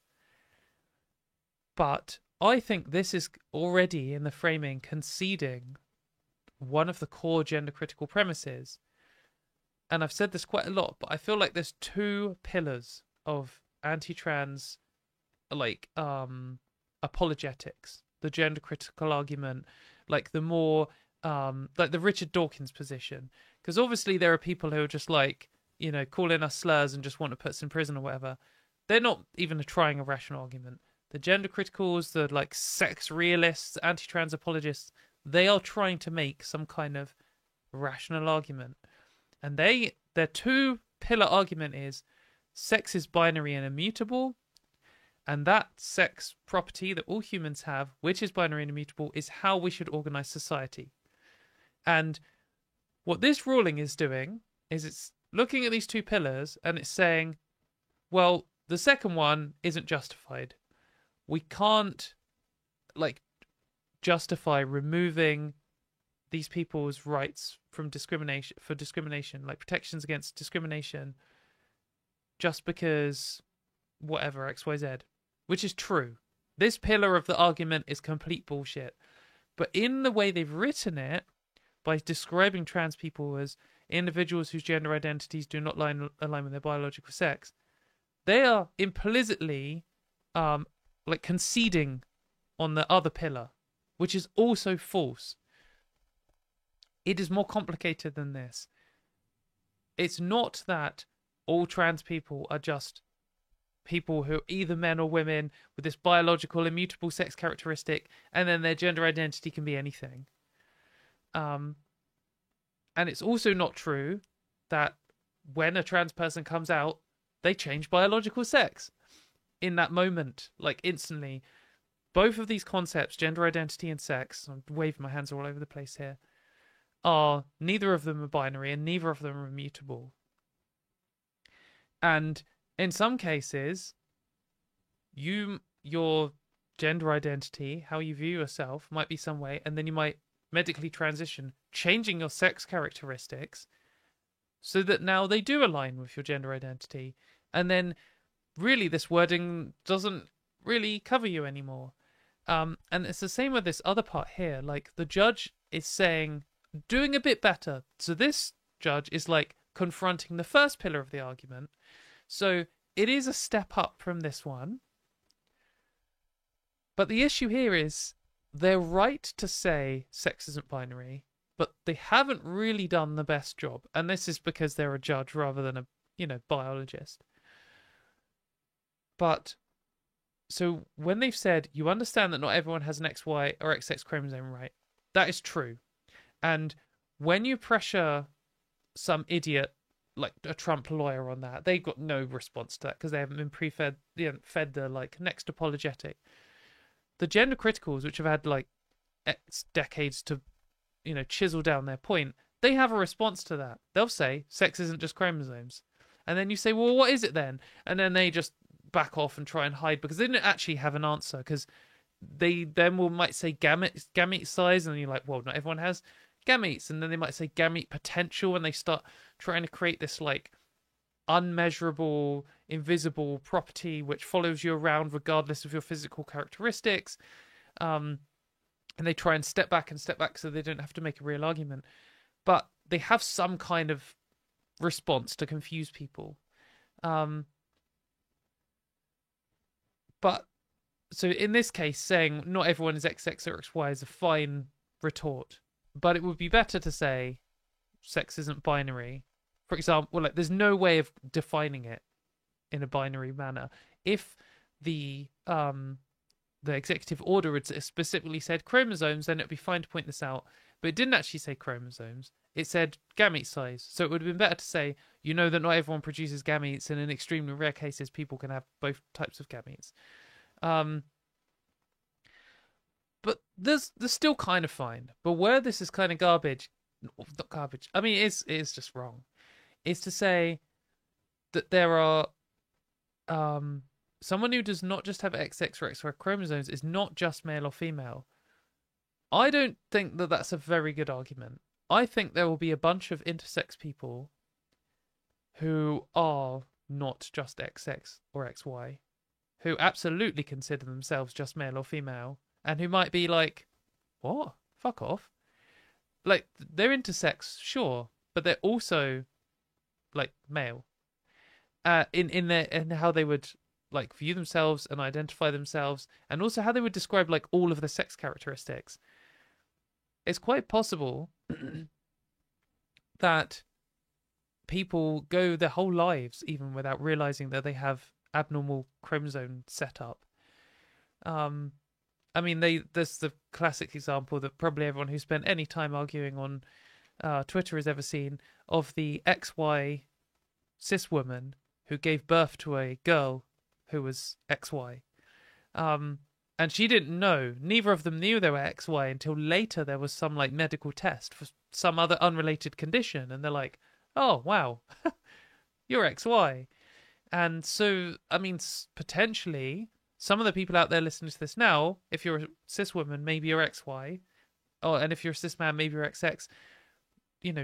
But I think this is already in the framing conceding one of the core gender critical premises. And I've said this quite a lot, but I feel like there's two pillars of anti-trans apologetics. The gender critical argument, the more the Richard Dawkins position. Because obviously there are people who are just calling us slurs and just want to put us in prison or whatever. They're not even trying a rational argument. The gender criticals, the sex realists, anti-trans apologists, they are trying to make some kind of rational argument. And their two-pillar argument is sex is binary and immutable, and that sex property that all humans have, which is binary and immutable, is how we should organize society. And what this ruling is doing is it's looking at these two pillars and it's saying, well, the second one isn't justified. We can't justify removing these people's rights from discrimination, protections against discrimination, just because whatever, XYZ, which is true. This pillar of the argument is complete bullshit. But in the way they've written it, by describing trans people as individuals whose gender identities do not align with their biological sex, they are implicitly conceding on the other pillar, which is also false. It is more complicated than this. It's not that all trans people are just people who are either men or women with this biological immutable sex characteristic, and then their gender identity can be anything. And it's also not true that when a trans person comes out, they change biological sex in that moment, like instantly. Both of these concepts, gender identity and sex, I'm waving my hands all over the place here, are neither of them are binary and neither of them are immutable. And in some cases, your gender identity, how you view yourself, might be some way, and then you might medically transition, changing your sex characteristics so that now they do align with your gender identity. And then really this wording doesn't really cover you anymore. And it's the same with this other part here. Like, the judge is saying, doing a bit better. So this judge is like confronting the first pillar of the argument. So it is a step up from this one. But the issue here is they're right to say sex isn't binary, but they haven't really done the best job. And this is because they're a judge rather than a, biologist. But so when they've said, you understand that not everyone has an XY or XX chromosome, right? That is true. And when you pressure some idiot like a Trump lawyer on that, they got no response to that because they haven't been fed the like next apologetic. The gender criticals, which have had like decades to, chisel down their point, they have a response to that. They'll say sex isn't just chromosomes, and then you say, well, what is it then? And then they just back off and try and hide because they didn't actually have an answer, because they then might say gamete size, and you're like, well, not everyone has gametes. And then they might say gamete potential, and they start trying to create this like unmeasurable, invisible property which follows you around regardless of your physical characteristics. And they try and step back so they don't have to make a real argument. But they have some kind of response to confuse people. But so in this case, saying not everyone is XX or XY is a fine retort. But it would be better to say sex isn't binary. For example, like, there's no way of defining it in a binary manner. If the executive order had specifically said chromosomes, then it'd be fine to point this out. But it didn't actually say chromosomes. It said gamete size. So it would have been better to say, that not everyone produces gametes, and in extremely rare cases, people can have both types of gametes. But there's still kind of fine. But where this is kind of garbage, not garbage, I mean, it is just wrong, is to say that there are someone who does not just have XX or XY chromosomes is not just male or female. I don't think that that's a very good argument. I think there will be a bunch of intersex people who are not just XX or XY, who absolutely consider themselves just male or female, and who might be like, what? Fuck off. Like, they're intersex, sure, but they're also like male. In how they would like view themselves and identify themselves, and also how they would describe like all of the sex characteristics. It's quite possible that people go their whole lives even without realizing that they have abnormal chromosome setup. I mean, there's the classic example that probably everyone who spent any time arguing on Twitter has ever seen, of the XY cis woman who gave birth to a girl who was XY. And she didn't know, neither of them knew they were XY until later there was some like medical test for some other unrelated condition, and they're like, oh, wow, you're XY. And so, I mean, potentially, some of the people out there listening to this now, if you're a cis woman, maybe you're XY, and if you're a cis man, maybe you're XX.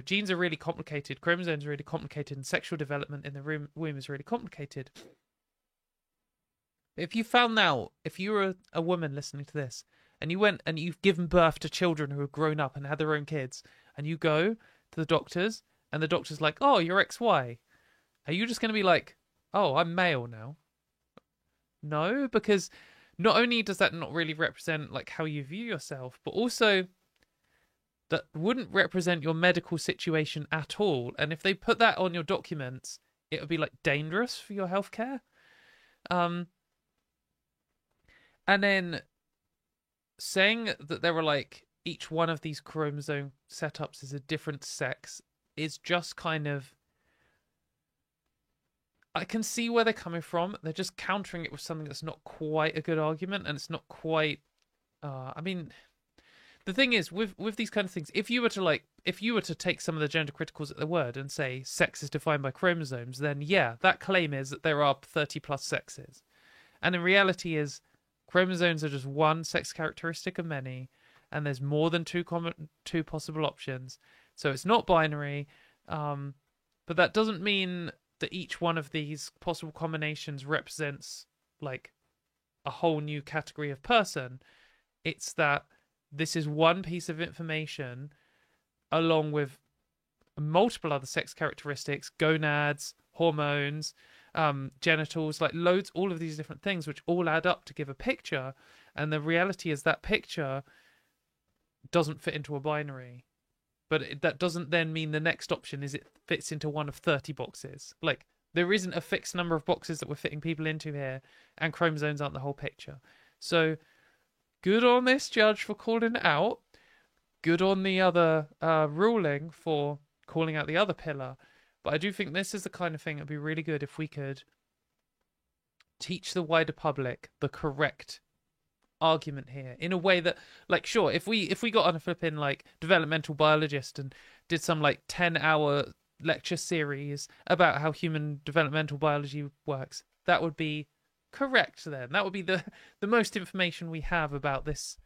Genes are really complicated, chromosomes are really complicated, and sexual development in the womb is really complicated. If you found out, if you were a woman listening to this, and you went and you've given birth to children who have grown up and had their own kids, and you go to the doctors, and the doctor's like, oh, you're XY, are you just going to be like, oh, I'm male now? No, because not only does that not really represent like how you view yourself, but also that wouldn't represent your medical situation at all. And if they put that on your documents, it would be like dangerous for your healthcare. And then saying that there are like each one of these chromosome setups is a different sex is just kind of I can see where they're coming from. They're just countering it with something that's not quite a good argument, and it's not quite. I mean, the thing is with these kind of things, if you were to take some of the gender criticals at their word and say sex is defined by chromosomes, then yeah, that claim is that there are 30 plus sexes, and in reality is chromosomes are just one sex characteristic of many, and there's more than two possible options, so it's not binary. But that doesn't mean that each one of these possible combinations represents like a whole new category of person. It's that this is one piece of information along with multiple other sex characteristics, gonads, hormones, genitals, like loads, all of these different things, which all add up to give a picture. And the reality is that picture doesn't fit into a binary. But that doesn't then mean the next option is it fits into one of 30 boxes. Like, there isn't a fixed number of boxes that we're fitting people into here, and chromosomes aren't the whole picture. So, good on this judge for calling it out. Good on the other ruling for calling out the other pillar. But I do think this is the kind of thing that would be really good if we could teach the wider public the correct argument here in a way that, like, sure, if we got on a flipping like developmental biologist and did some like 10-hour lecture series about how human developmental biology works, that would be correct. Then that would be the most information we have about this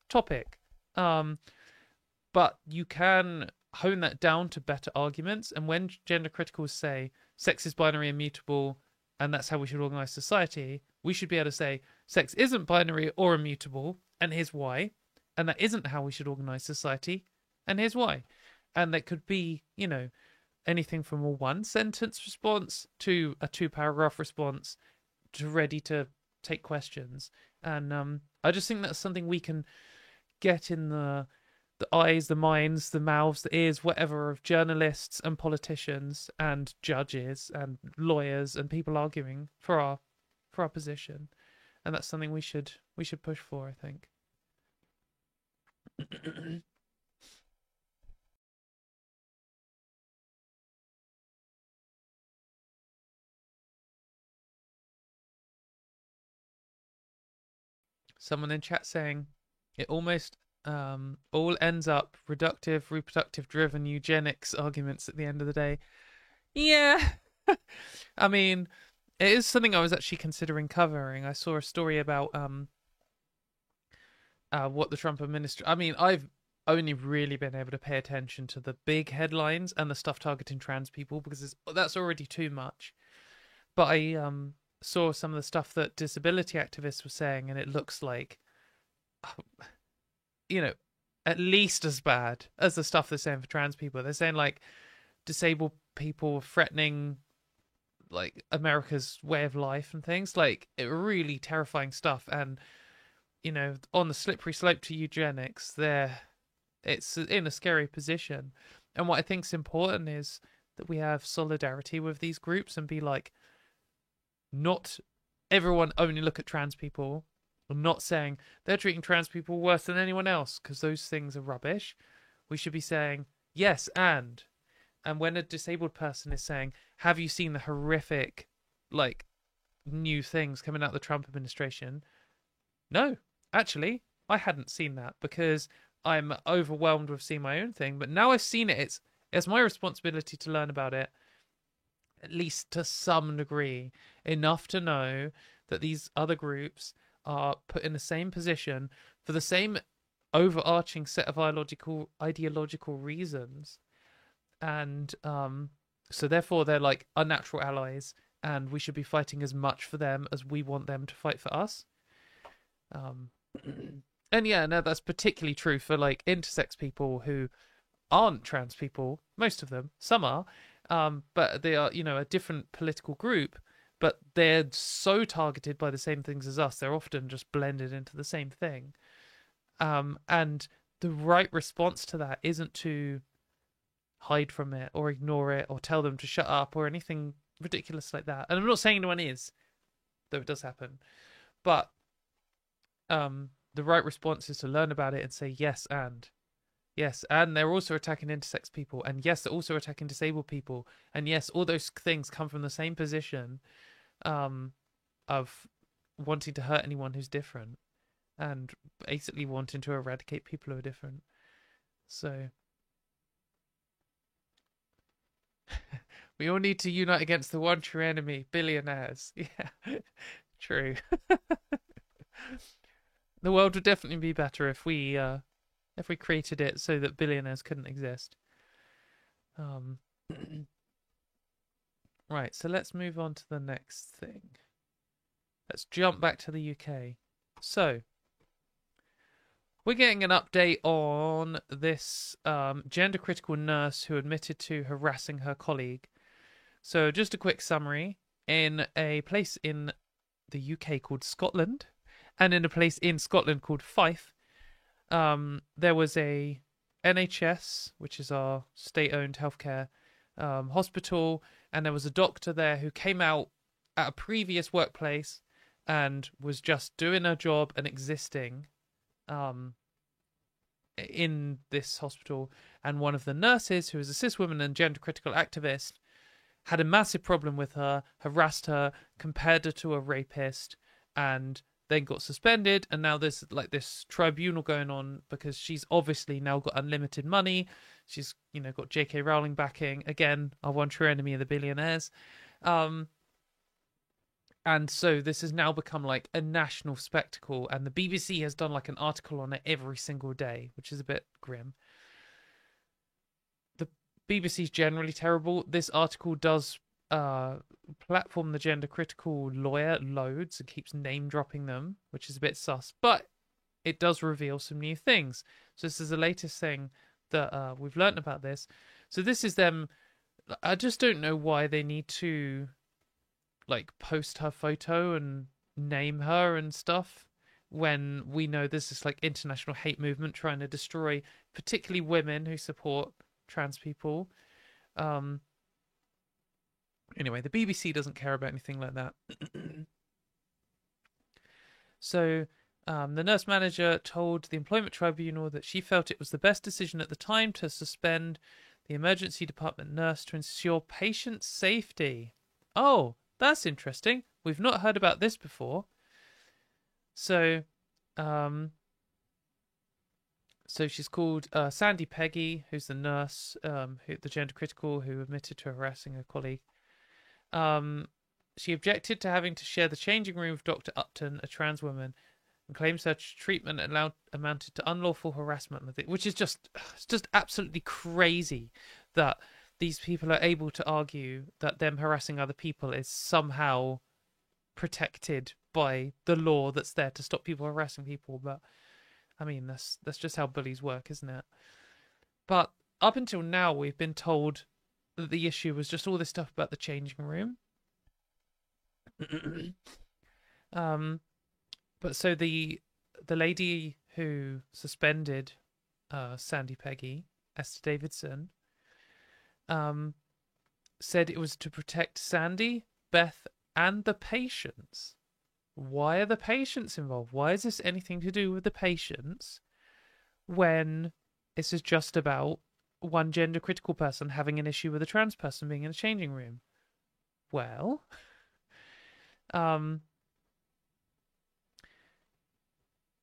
topic. But you can hone that down to better arguments, and when gender criticals say sex is binary and mutable and that's how we should organize society, we should be able to say sex isn't binary or immutable, and here's why. And that isn't how we should organize society, and here's why. And that could be, you know, anything from a one sentence response to a 2-paragraph response to ready to take questions. And I just think that's something we can get in the eyes, the minds, the mouths, the ears, whatever, of journalists and politicians and judges and lawyers and people arguing for our position. And that's something we should push for, I think. Someone in chat saying it almost all ends up reductive, reproductive driven eugenics arguments at the end of the day. Yeah. I mean, it is something I was actually considering covering. I saw a story about what the Trump administration. I mean, I've only really been able to pay attention to the big headlines and the stuff targeting trans people because that's already too much. But I saw some of the stuff that disability activists were saying, and it looks like, you know, at least as bad as the stuff they're saying for trans people. They're saying like disabled people threatening like America's way of life and things, like really terrifying stuff. And you know, on the slippery slope to eugenics, it's in a scary position. And what I think is important is that we have solidarity with these groups and be like, not everyone only look at trans people. I'm not saying they're treating trans people worse than anyone else, because those things are rubbish. We should be saying yes, and when a disabled person is saying, have you seen the horrific like new things coming out of the Trump administration? No, actually I hadn't seen that because I'm overwhelmed with seeing my own thing. But now I've seen it, it's my responsibility to learn about it, at least to some degree, enough to know that these other groups are put in the same position for the same overarching set of ideological reasons. And so therefore they're like unnatural allies, and we should be fighting as much for them as we want them to fight for us. And yeah, no, that's particularly true for like intersex people who aren't trans people. Most of them, some are, but they are, you know, a different political group, but they're so targeted by the same things as us. They're often just blended into the same thing. And the right response to that isn't to hide from it or ignore it or tell them to shut up or anything ridiculous like that. And I'm not saying anyone is, though it does happen. But the right response is to learn about it and say yes, and Yes, and they're also attacking intersex people, and yes, they're also attacking disabled people, and yes, all those things come from the same position, um, of wanting to hurt anyone who's different, and basically wanting to eradicate people who are different. So we all need to unite against the one true enemy, billionaires. Yeah, true. The world would definitely be better if we created it so that billionaires couldn't exist. Um, right, so let's move on to the next thing. Let's jump back to the UK. So, we're getting an update on this gender critical nurse who admitted to harassing her colleague. So, just a quick summary. In a place in the UK called Scotland, and in a place in Scotland called Fife, there was a NHS, which is our state-owned healthcare hospital, and there was a doctor there who came out at a previous workplace and was just doing her job and existing in this hospital. And one of the nurses, who is a cis woman and gender critical activist, had a massive problem with her, harassed her, compared her to a rapist, and then got suspended. And now there's like this tribunal going on because she's obviously now got unlimited money. She's, you know, got J.K. Rowling backing, again, our one true enemy of the billionaires. And so this has now become like a national spectacle, and the BBC has done like an article on it every single day, which is a bit grim. The BBC's generally terrible. This article does platform the gender critical lawyer loads and keeps name dropping them, which is a bit sus, but it does reveal some new things. So this is the latest thing that we've learned about this. So this is them. I just don't know why they need to like post her photo and name her and stuff when we know this is like international hate movement trying to destroy particularly women who support trans people. Anyway, the BBC doesn't care about anything like that. So the nurse manager told the employment tribunal that she felt it was the best decision at the time to suspend the emergency department nurse to ensure patient safety. Oh, that's interesting. We've not heard about this before. So, so she's called Sandy Peggy, who's the nurse, the gender critical, who admitted to harassing a colleague. She objected to having to share the changing room with Dr. Upton, a trans woman, and claims her treatment amounted to unlawful harassment, which is just absolutely crazy that these people are able to argue that them harassing other people is somehow protected by the law that's there to stop people harassing people. But I mean, that's just how bullies work, isn't it? But up until now, we've been told that the issue was just all this stuff about the changing room. But so the lady who suspended Sandy Peggy, Esther Davidson, said it was to protect Sandy, Beth, and the patients. Why are the patients involved? Why is this anything to do with the patients when this is just about one gender critical person having an issue with a trans person being in a changing room? Well,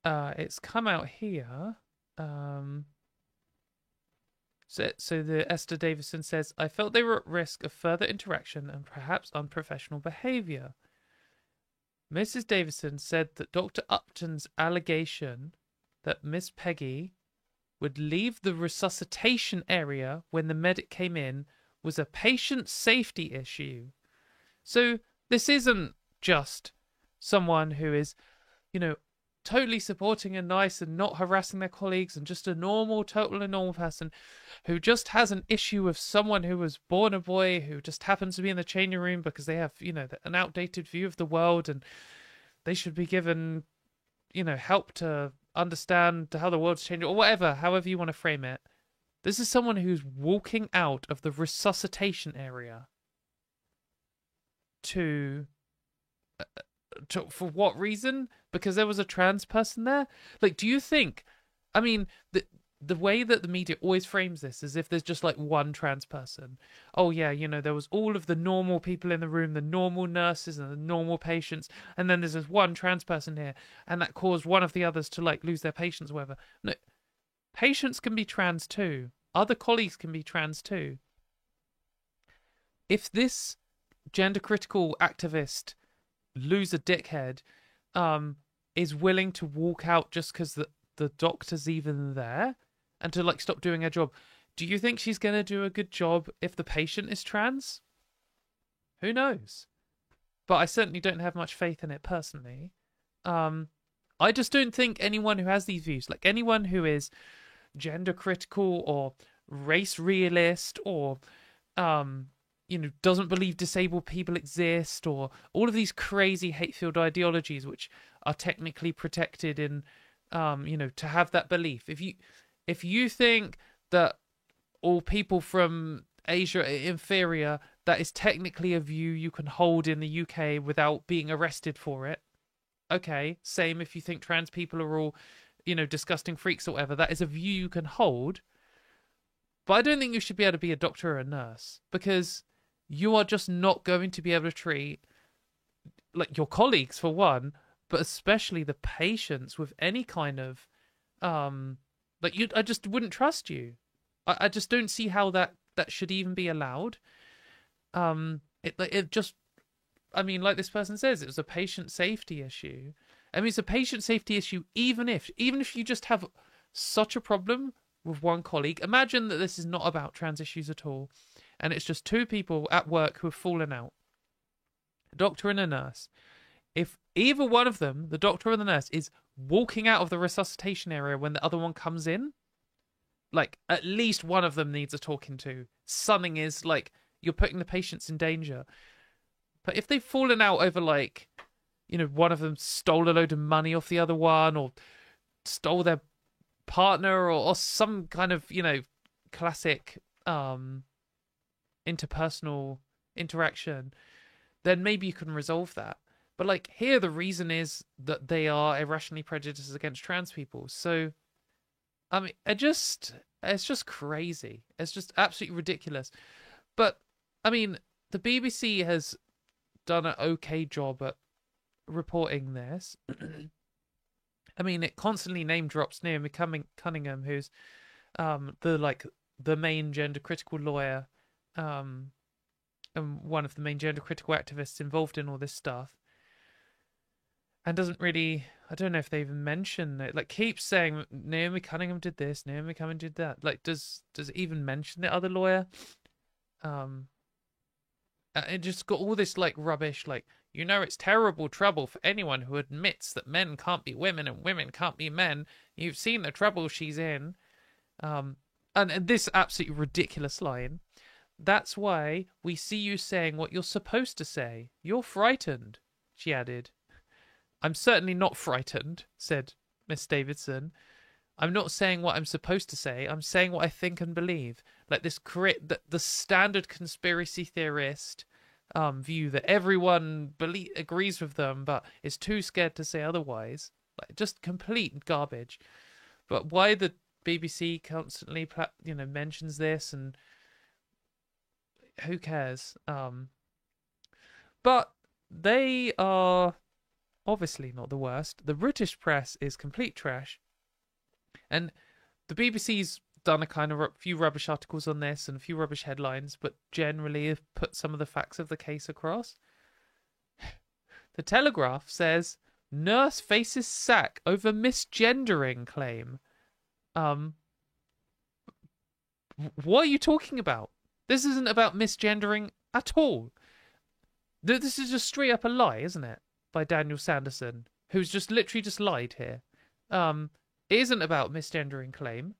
it's come out here. So the Esther Davidson says, I felt they were at risk of further interaction and perhaps unprofessional behaviour. Mrs. Davidson said that Dr. Upton's allegation that Miss Peggy would leave the resuscitation area when the medic came in was a patient safety issue. So this isn't just someone who is, you know, totally supporting and nice and not harassing their colleagues and just a totally normal person who just has an issue with someone who was born a boy who just happens to be in the changing room because they have, you know, an outdated view of the world and they should be given, you know, help to understand how the world's changing or whatever, however you want to frame it. This is someone who's walking out of the resuscitation area for what reason? Because there was a trans person there? Like, do you think... I mean, the way that the media always frames this is if there's just like one trans person. Oh yeah, you know, there was all of the normal people in the room, the normal nurses and the normal patients, and then there's this one trans person here, and that caused one of the others to like lose their patients or whatever. No, patients can be trans too. Other colleagues can be trans too. If this gender critical activist loser dickhead is willing to walk out just because the doctor's even there and to like stop doing her job, do you think she's going to do a good job if the patient is trans? Who knows? But I certainly don't have much faith in it personally. I just don't think anyone who has these views, like anyone who is gender critical or race realist or you know, doesn't believe disabled people exist, or all of these crazy hate-filled ideologies which are technically protected in you know, to have that belief. If you think that all people from Asia are inferior, that is technically a view you can hold in the UK without being arrested for it. Okay, same if you think trans people are all, you know, disgusting freaks or whatever. That is a view you can hold. But I don't think you should be able to be a doctor or a nurse, because you are just not going to be able to treat like your colleagues for one, but especially the patients with any kind of like I just wouldn't trust you. I just don't see how that should even be allowed. It just, I mean, like this person says, it was a patient safety issue. I mean, it's a patient safety issue even if you just have such a problem with one colleague. Imagine that this is not about trans issues at all, and it's just two people at work who have fallen out, a doctor and a nurse. If either one of them, the doctor or the nurse, is walking out of the resuscitation area when the other one comes in, like, at least one of them needs a talking to. Something is, like, you're putting the patients in danger. But if they've fallen out over, like, you know, one of them stole a load of money off the other one, or stole their partner, or some kind of, you know, classic interpersonal interaction, then maybe you can resolve that. But, like, here the reason is that they are irrationally prejudiced against trans people. So, I mean, it's just crazy. It's just absolutely ridiculous. But, I mean, the BBC has done an okay job at reporting this. I mean, it constantly name drops Naomi Cunningham, who's the main gender critical lawyer, and one of the main gender critical activists involved in all this stuff. And doesn't really, I don't know if they even mention it. Like, keeps saying Naomi Cunningham did this, Naomi Cunningham did that. Like, does it even mention the other lawyer? It just got all this like rubbish, like, you know, it's terrible trouble for anyone who admits that men can't be women and women can't be men. You've seen the trouble she's in. And this absolutely ridiculous line. That's why we see you saying what you're supposed to say. You're frightened, she added. I'm certainly not frightened, said Miss Davidson. I'm not saying what I'm supposed to say. I'm saying what I think and believe. Like this the standard conspiracy theorist view that everyone agrees with them, but is too scared to say otherwise. Like, just complete garbage. But why the BBC constantly, you know, mentions this, and who cares? But they are obviously not the worst. The British press is complete trash. And the BBC's done a kind of few rubbish articles on this and a few rubbish headlines, but generally have put some of the facts of the case across. The Telegraph says, nurse faces sack over misgendering claim. What are you talking about? This isn't about misgendering at all. This is just straight up a lie, isn't it? By Daniel Sanderson, who's just literally just lied here. It isn't about misgendering claim.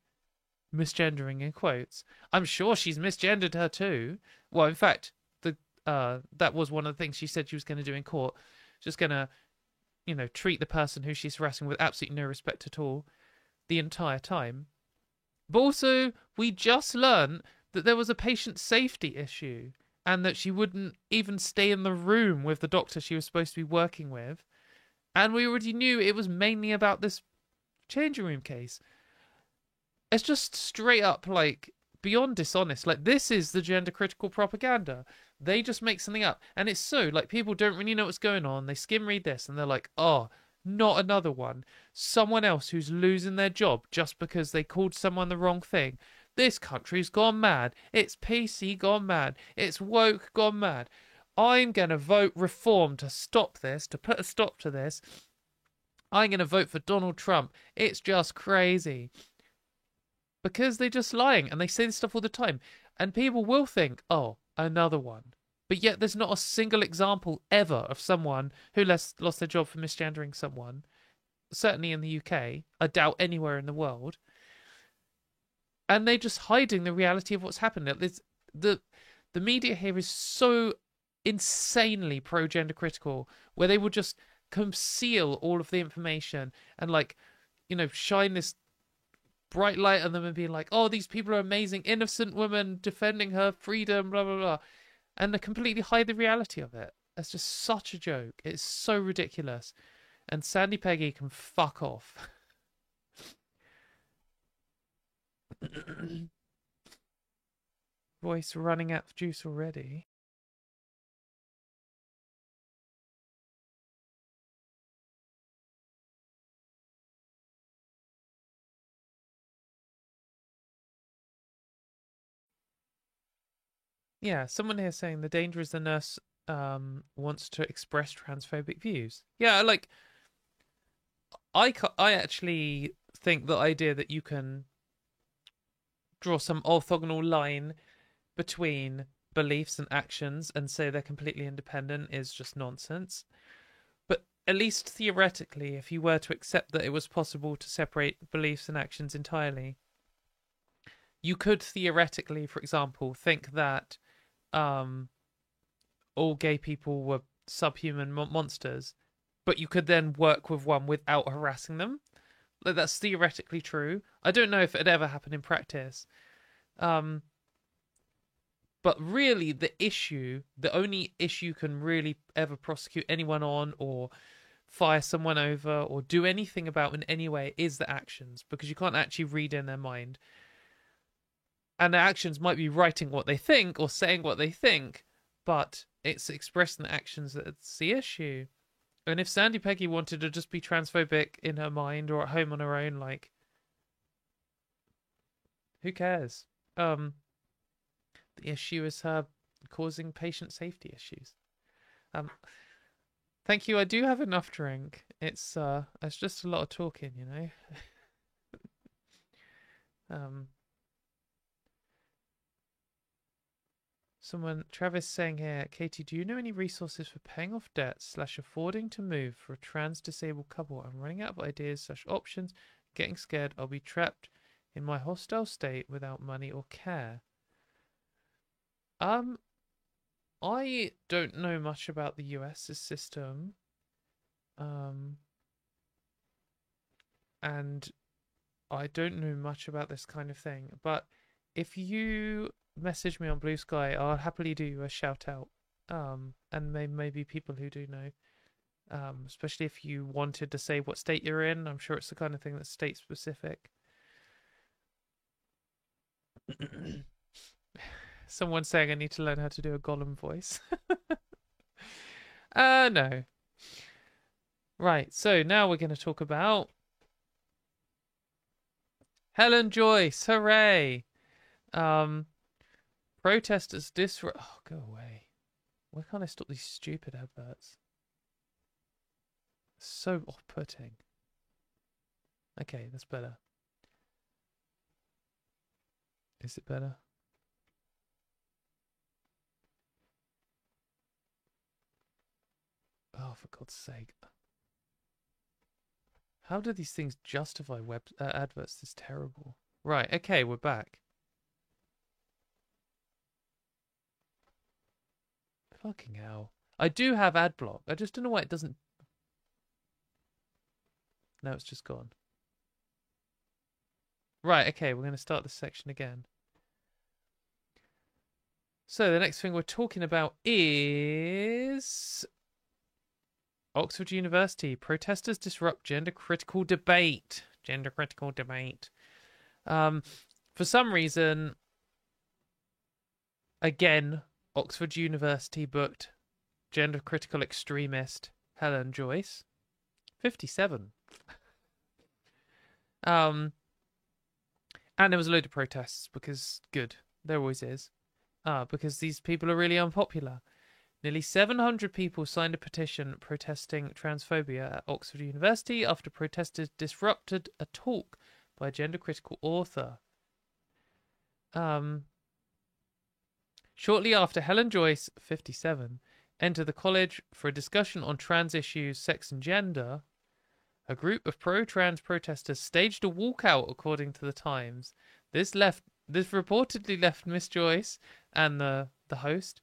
Misgendering in quotes. I'm sure she's misgendered her too. Well, in fact, that was one of the things she said she was going to do in court. Just going to, you know, treat the person who she's harassing with absolutely no respect at all the entire time. But also, we just learned that there was a patient safety issue, and that she wouldn't even stay in the room with the doctor she was supposed to be working with. And we already knew it was mainly about this changing room case. It's just straight up like beyond dishonest. Like this is the gender critical propaganda. They just make something up, and it's so like people don't really know what's going on. They skim read this, and they're like, "Oh, not another one. Someone else who's losing their job just because they called someone the wrong thing. This country's gone mad. It's PC gone mad. It's woke gone mad. I'm gonna vote reform to stop this, to put a stop to this. I'm gonna vote for Donald Trump. It's just crazy." Because they're just lying and they say this stuff all the time. And people will think, oh, another one. But yet there's not a single example ever of someone who lost their job for misgendering someone. Certainly in the UK. I doubt anywhere in the world. And they're just hiding the reality of what's happened. The media here is so insanely pro-gender critical, where they will just conceal all of the information and like, shine this bright light on them and being like, oh, these people are amazing, innocent women defending her freedom, blah, blah, blah. And they completely hide the reality of it. That's just such a joke. It's so ridiculous. And Sandy Peggy can fuck off. Voice running out of juice already. Yeah, someone here saying the danger is the nurse wants to express transphobic views. Yeah, like I actually think the idea that you can draw some orthogonal line between beliefs and actions and say they're completely independent is just nonsense. But at least theoretically, if you were to accept that it was possible to separate beliefs and actions entirely, you could theoretically, for example, think that all gay people were subhuman monsters, but you could then work with one without harassing them. Like, that's theoretically true. I don't know if it ever happened in practice. But really, the only issue you can really ever prosecute anyone on or fire someone over or do anything about in any way is the actions, because you can't actually read in their mind. And their actions might be writing what they think or saying what they think, but it's expressing the actions that's the issue. And if Sandy Peggy wanted to just be transphobic in her mind or at home on her own, like, who cares? The issue is her causing patient safety issues. Thank you. I do have enough drink. It's just a lot of talking, Travis saying here, Katie, do you know any resources for paying off debts / affording to move for a trans disabled couple? I'm running out of ideas / options, getting scared I'll be trapped in my hostile state without money or care. I don't know much about the US system. And I don't know much about this kind of thing, but if you message me on Blue Sky, I'll happily do a shout out. And maybe people who do know, especially if you wanted to say what state you're in. I'm sure it's the kind of thing that's state specific. Someone saying I need to learn how to do a Gollum voice. No. Right, so now we're going to talk about Helen Joyce. Hooray! Protesters disrupt. Oh, go away. Why can't I stop these stupid adverts? So off-putting. Okay, that's better. Is it better? Oh, for God's sake. How do these things justify adverts this terrible? Right, okay, we're back. Fucking hell. I do have ad block. I just don't know why it doesn't... No, it's just gone. Right, okay, we're going to start this section again. So the next thing we're talking about is Oxford University. Protesters disrupt gender critical debate. Gender critical debate. For some reason, again, Oxford University booked gender critical extremist Helen Joyce, 57. And there was a load of protests because there always is. Because these people are really unpopular. Nearly 700 people signed a petition protesting transphobia at Oxford University after protesters disrupted a talk by a gender-critical author. Shortly after, Helen Joyce, 57, entered the college for a discussion on trans issues, sex and gender. A group of pro-trans protesters staged a walkout, according to the Times. This reportedly left Miss Joyce and the host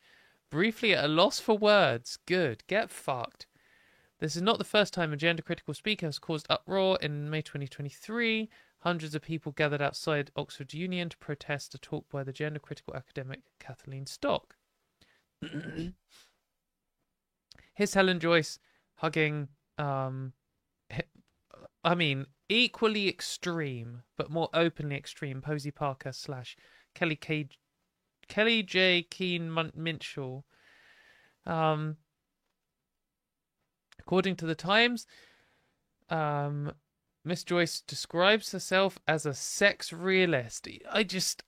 briefly at a loss for words. Good. Get fucked. This is not the first time a gender-critical speaker has caused uproar. In May 2023, hundreds of people gathered outside Oxford Union to protest a talk by the gender-critical academic Kathleen Stock. Here's Helen Joyce hugging, equally extreme, but more openly extreme, Posey Parker / Kelly J. Keane Minshall. According to the Times, Miss Joyce describes herself as a sex realist.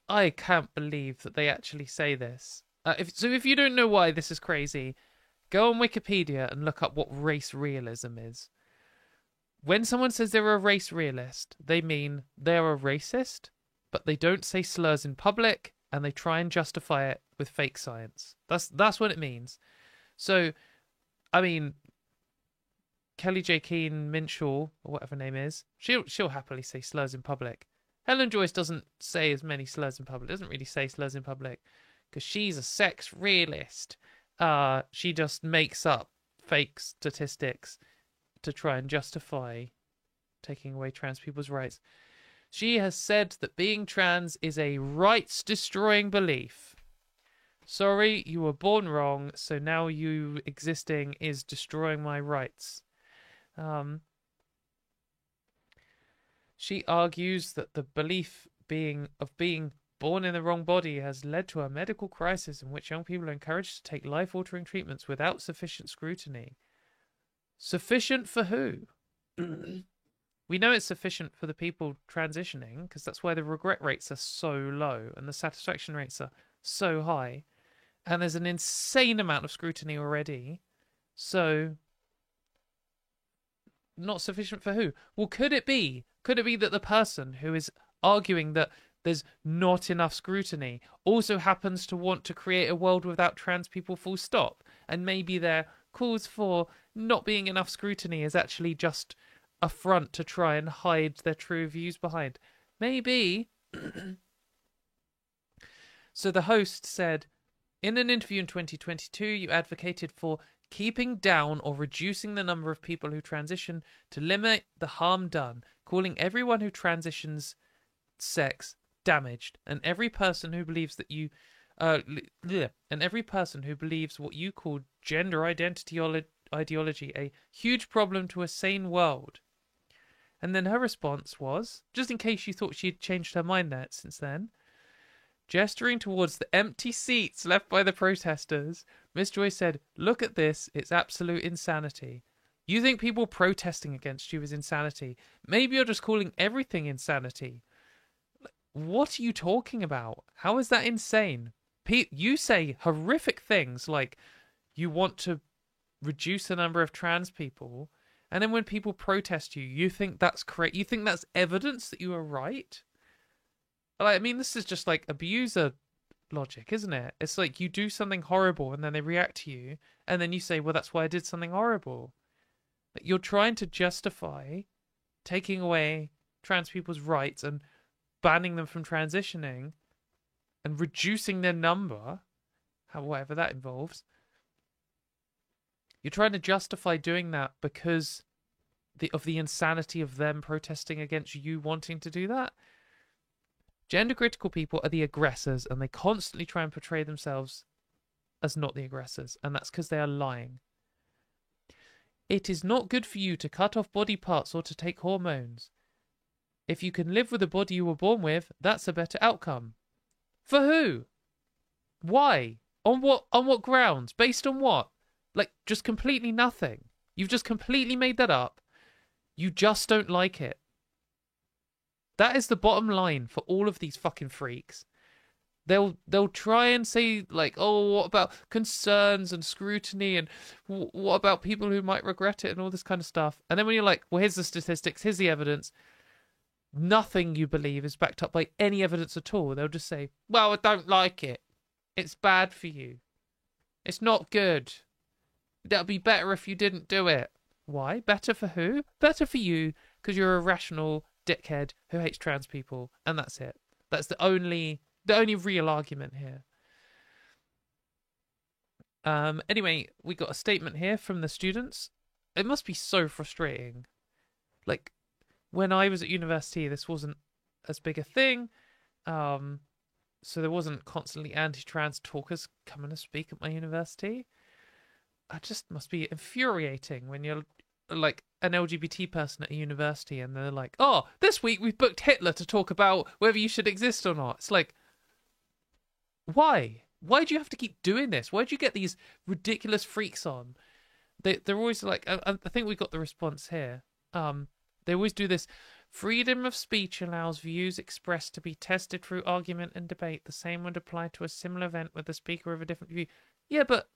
I can't believe that they actually say this. If you don't know why this is crazy, go on Wikipedia and look up what race realism is. When someone says they're a race realist, they mean they're a racist, but they don't say slurs in public, and they try and justify it with fake science. That's what it means. So, I mean, Kelly J. Keane Minshall, or whatever her name is, she'll happily say slurs in public. Helen Joyce doesn't say as many slurs in public, doesn't really say slurs in public, because she's a sex realist. She just makes up fake statistics to try and justify taking away trans people's rights. She has said that being trans is a rights-destroying belief. Sorry, you were born wrong, so now you existing is destroying my rights. She argues that the belief of being born in the wrong body has led to a medical crisis in which young people are encouraged to take life-altering treatments without sufficient scrutiny. Sufficient for who? We know it's sufficient for the people transitioning, because that's why the regret rates are so low and the satisfaction rates are so high. And there's an insane amount of scrutiny already. So, not sufficient for who? Well, could it be that the person who is arguing that there's not enough scrutiny also happens to want to create a world without trans people full stop? And maybe their calls for not being enough scrutiny is actually just a front to try and hide their true views behind. Maybe. So the host said, in an interview in 2022, you advocated for keeping down or reducing the number of people who transition to limit the harm done, calling everyone who transitions sex damaged, and every person who believes that you and every person who believes what you call gender ideology a huge problem to a sane world. And then her response was, just in case you thought she had changed her mind there since then, gesturing towards the empty seats left by the protesters, Miss Joyce said, "Look at this, it's absolute insanity. You think people protesting against you is insanity. Maybe you're just calling everything insanity. What are you talking about? How is that insane? You say horrific things like you want to reduce the number of trans people, and then when people protest you, you think that's correct. You think that's evidence that you are right? I mean, this is just like abuser logic, isn't it? It's like you do something horrible and then they react to you, and then you say, well, that's why I did something horrible. You're trying to justify taking away trans people's rights and banning them from transitioning and reducing their number, whatever that involves. You're trying to justify doing that because of the insanity of them protesting against you wanting to do that. Gender critical people are the aggressors, and they constantly try and portray themselves as not the aggressors, and that's because they are lying. It is not good for you to cut off body parts or to take hormones. If you can live with the body you were born with, that's a better outcome. For who? Why? On what? On what grounds? Based on what? Like, just completely nothing. You've just completely made that up. You just don't like it. That is the bottom line for all of these fucking freaks. They'll try and say like, oh, what about concerns and scrutiny, and what about people who might regret it and all this kind of stuff. And then when you're like, well, here's the statistics, here's the evidence, nothing you believe is backed up by any evidence at all. They'll just say, well, I don't like it. It's bad for you. It's not good. That'd be better if you didn't do it. Why? Better for who? Better for you, because you're a rational dickhead who hates trans people, and that's it. That's the only real argument here. Anyway, we got a statement here from the students. It must be so frustrating. Like, when I was at university, this wasn't as big a thing. So there wasn't constantly anti-trans talkers coming to speak at my university. It just must be infuriating when you're like an LGBT person at a university and they're like, oh, this week we've booked Hitler to talk about whether you should exist or not. It's like, why? Why do you have to keep doing this? Why do you get these ridiculous freaks on? They're always like, I think we got the response here. They always do this. Freedom of speech allows views expressed to be tested through argument and debate. The same would apply to a similar event with the speaker of a different view. Yeah, but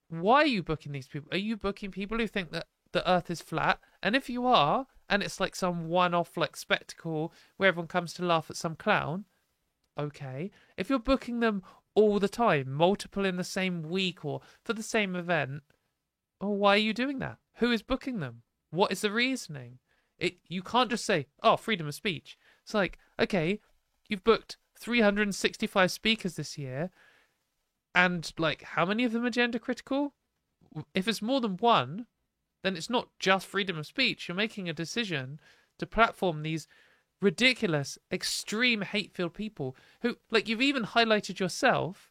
why are you booking these people? Are you booking people who think that the earth is flat? And if you are, and it's like some one-off like spectacle where everyone comes to laugh at some clown, okay. If you're booking them all the time, multiple in the same week or for the same event, well, why are you doing that? Who is booking them? What is the reasoning? You can't just say, oh, freedom of speech. It's like, okay, you've booked 365 speakers this year, and like, how many of them are gender critical? If it's more than one, then it's not just freedom of speech. You're making a decision to platform these ridiculous, extreme, hate-filled people who, like, you've even highlighted yourself,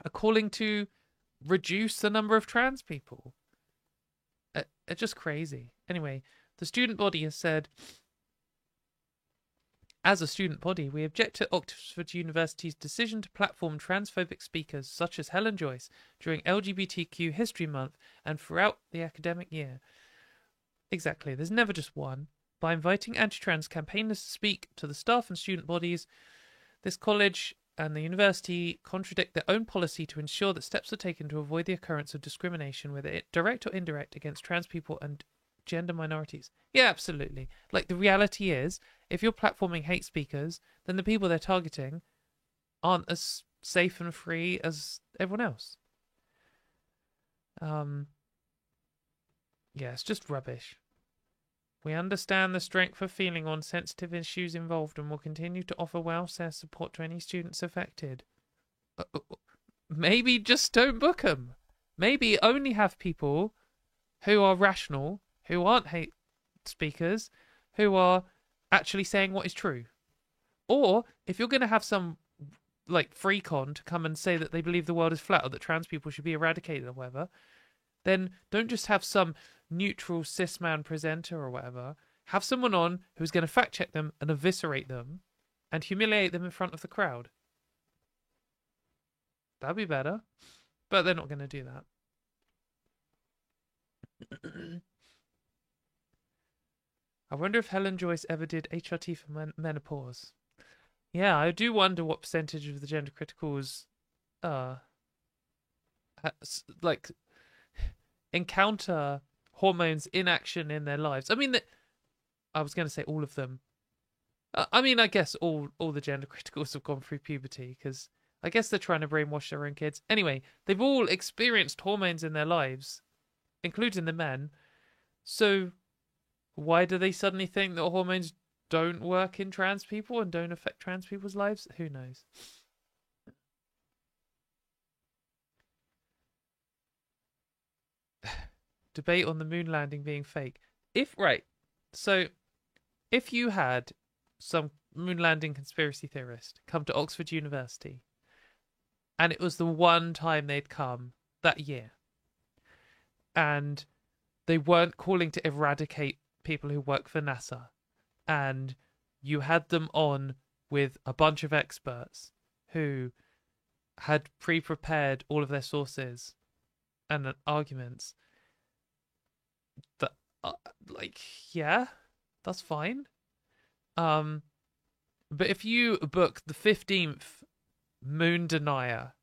are calling to reduce the number of trans people. It's just crazy. Anyway, the student body has said, as a student body, we object to Oxford University's decision to platform transphobic speakers such as Helen Joyce during LGBTQ History Month and throughout the academic year. Exactly, there's never just one. By inviting anti-trans campaigners to speak to the staff and student bodies, this college and the university contradict their own policy to ensure that steps are taken to avoid the occurrence of discrimination, whether it direct or indirect, against trans people and gender minorities. Yeah, absolutely. Like, the reality is, if you're platforming hate speakers, then the people they're targeting aren't as safe and free as everyone else. Yeah, it's just rubbish. We understand the strength of feeling on sensitive issues involved and will continue to offer welfare support to any students affected. Maybe just don't book them. Maybe only have people who are rational, who aren't hate speakers, who are actually saying what is true. Or, if you're going to have some, like, freak-on to come and say that they believe the world is flat or that trans people should be eradicated or whatever, then don't just have some neutral cis-man presenter or whatever. Have someone on who's going to fact-check them and eviscerate them and humiliate them in front of the crowd. That'd be better. But they're not going to do that. I wonder if Helen Joyce ever did HRT for menopause. Yeah, I do wonder what percentage of the gender criticals like encounter hormones in action in their lives. I mean, I was going to say all of them. I mean, I guess all the gender criticals have gone through puberty, because I guess they're trying to brainwash their own kids. Anyway, they've all experienced hormones in their lives, including the men. So why do they suddenly think that hormones don't work in trans people and don't affect trans people's lives? Who knows? Debate on the moon landing being fake. So if you had some moon landing conspiracy theorist come to Oxford University, and it was the one time they'd come that year, and they weren't calling to eradicate people who work for NASA, and you had them on with a bunch of experts who had pre-prepared all of their sources and arguments, that like, yeah, that's fine. But if you book the 15th moon denier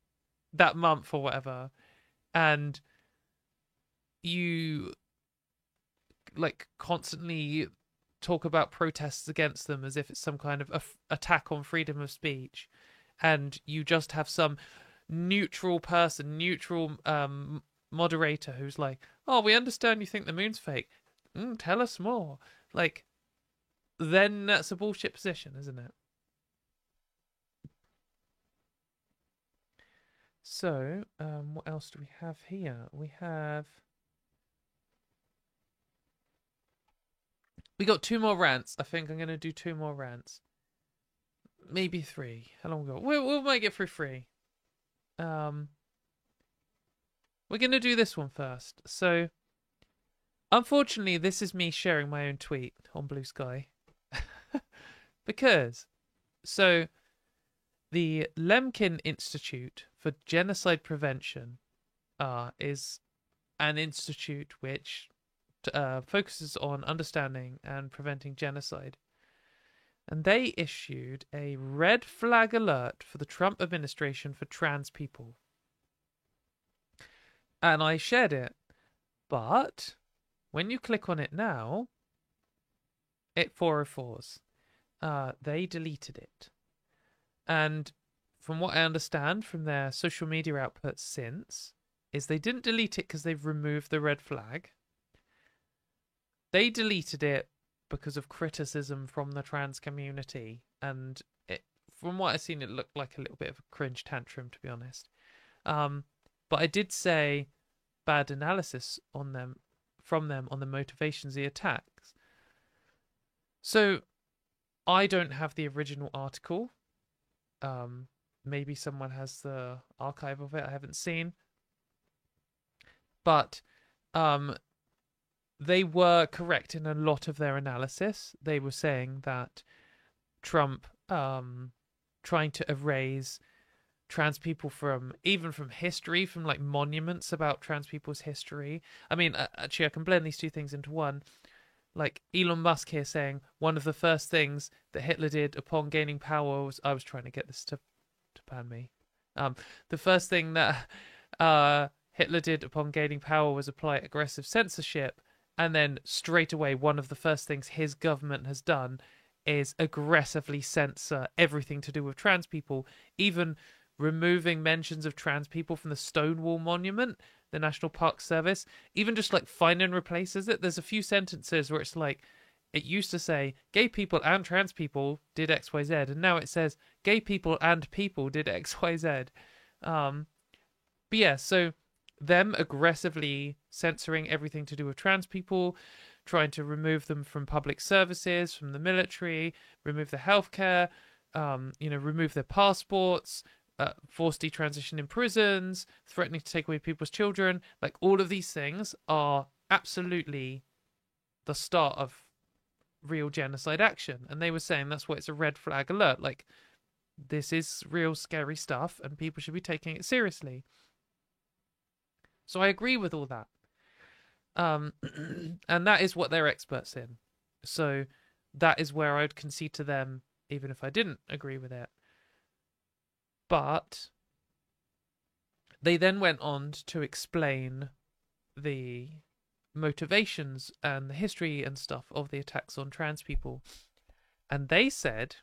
that month or whatever, and you like constantly talk about protests against them as if it's some kind of attack on freedom of speech, and you just have some neutral person, neutral moderator who's like, "Oh, we understand you think the moon's fake. Tell us more." Like, then that's a bullshit position, isn't it? So, what else do we have here? We got two more rants. I think I'm gonna do two more rants, maybe three. How long we got? We'll make it through three. Um, we're gonna do this one first. So, unfortunately, this is me sharing my own tweet on Blue Sky. Because, so, the Lemkin Institute for Genocide Prevention is an institute which focuses on understanding and preventing genocide. And they issued a red flag alert for the Trump administration for trans people. And I shared it. But when you click on it now, it 404s. They deleted it. And from what I understand from their social media output since, is they didn't delete it because they've removed the red flag. They deleted it because of criticism from the trans community, and from what I've seen, it looked like a little bit of a cringe tantrum, to be honest. But I did say bad analysis from them on the motivations of the attacks. So I don't have the original article. Maybe someone has the archive of it I haven't seen. But they were correct in a lot of their analysis. They were saying that Trump trying to erase trans people from history, from like monuments about trans people's history. I mean, actually, I can blend these two things into one. Like Elon Musk here saying one of the first things that Hitler did upon gaining power was, I was trying to get this to ban me. The first thing that Hitler did upon gaining power was apply aggressive censorship, and then straight away one of the first things his government has done is aggressively censor everything to do with trans people, even removing mentions of trans people from the Stonewall Monument, the National Park Service, even just like find and replaces it. There's a few sentences where it's like, it used to say gay people and trans people did XYZ, and now it says gay people and people did XYZ. But yeah, so them aggressively censoring everything to do with trans people, trying to remove them from public services, from the military, remove their healthcare, remove their passports, forced detransition in prisons, threatening to take away people's children. Like, all of these things are absolutely the start of real genocide action. And they were saying that's why it's a red flag alert. Like, this is real scary stuff and people should be taking it seriously. So I agree with all that. And that is what they're experts in. So that is where I'd concede to them, even if I didn't agree with it. But they then went on to explain the motivations and the history and stuff of the attacks on trans people. And they said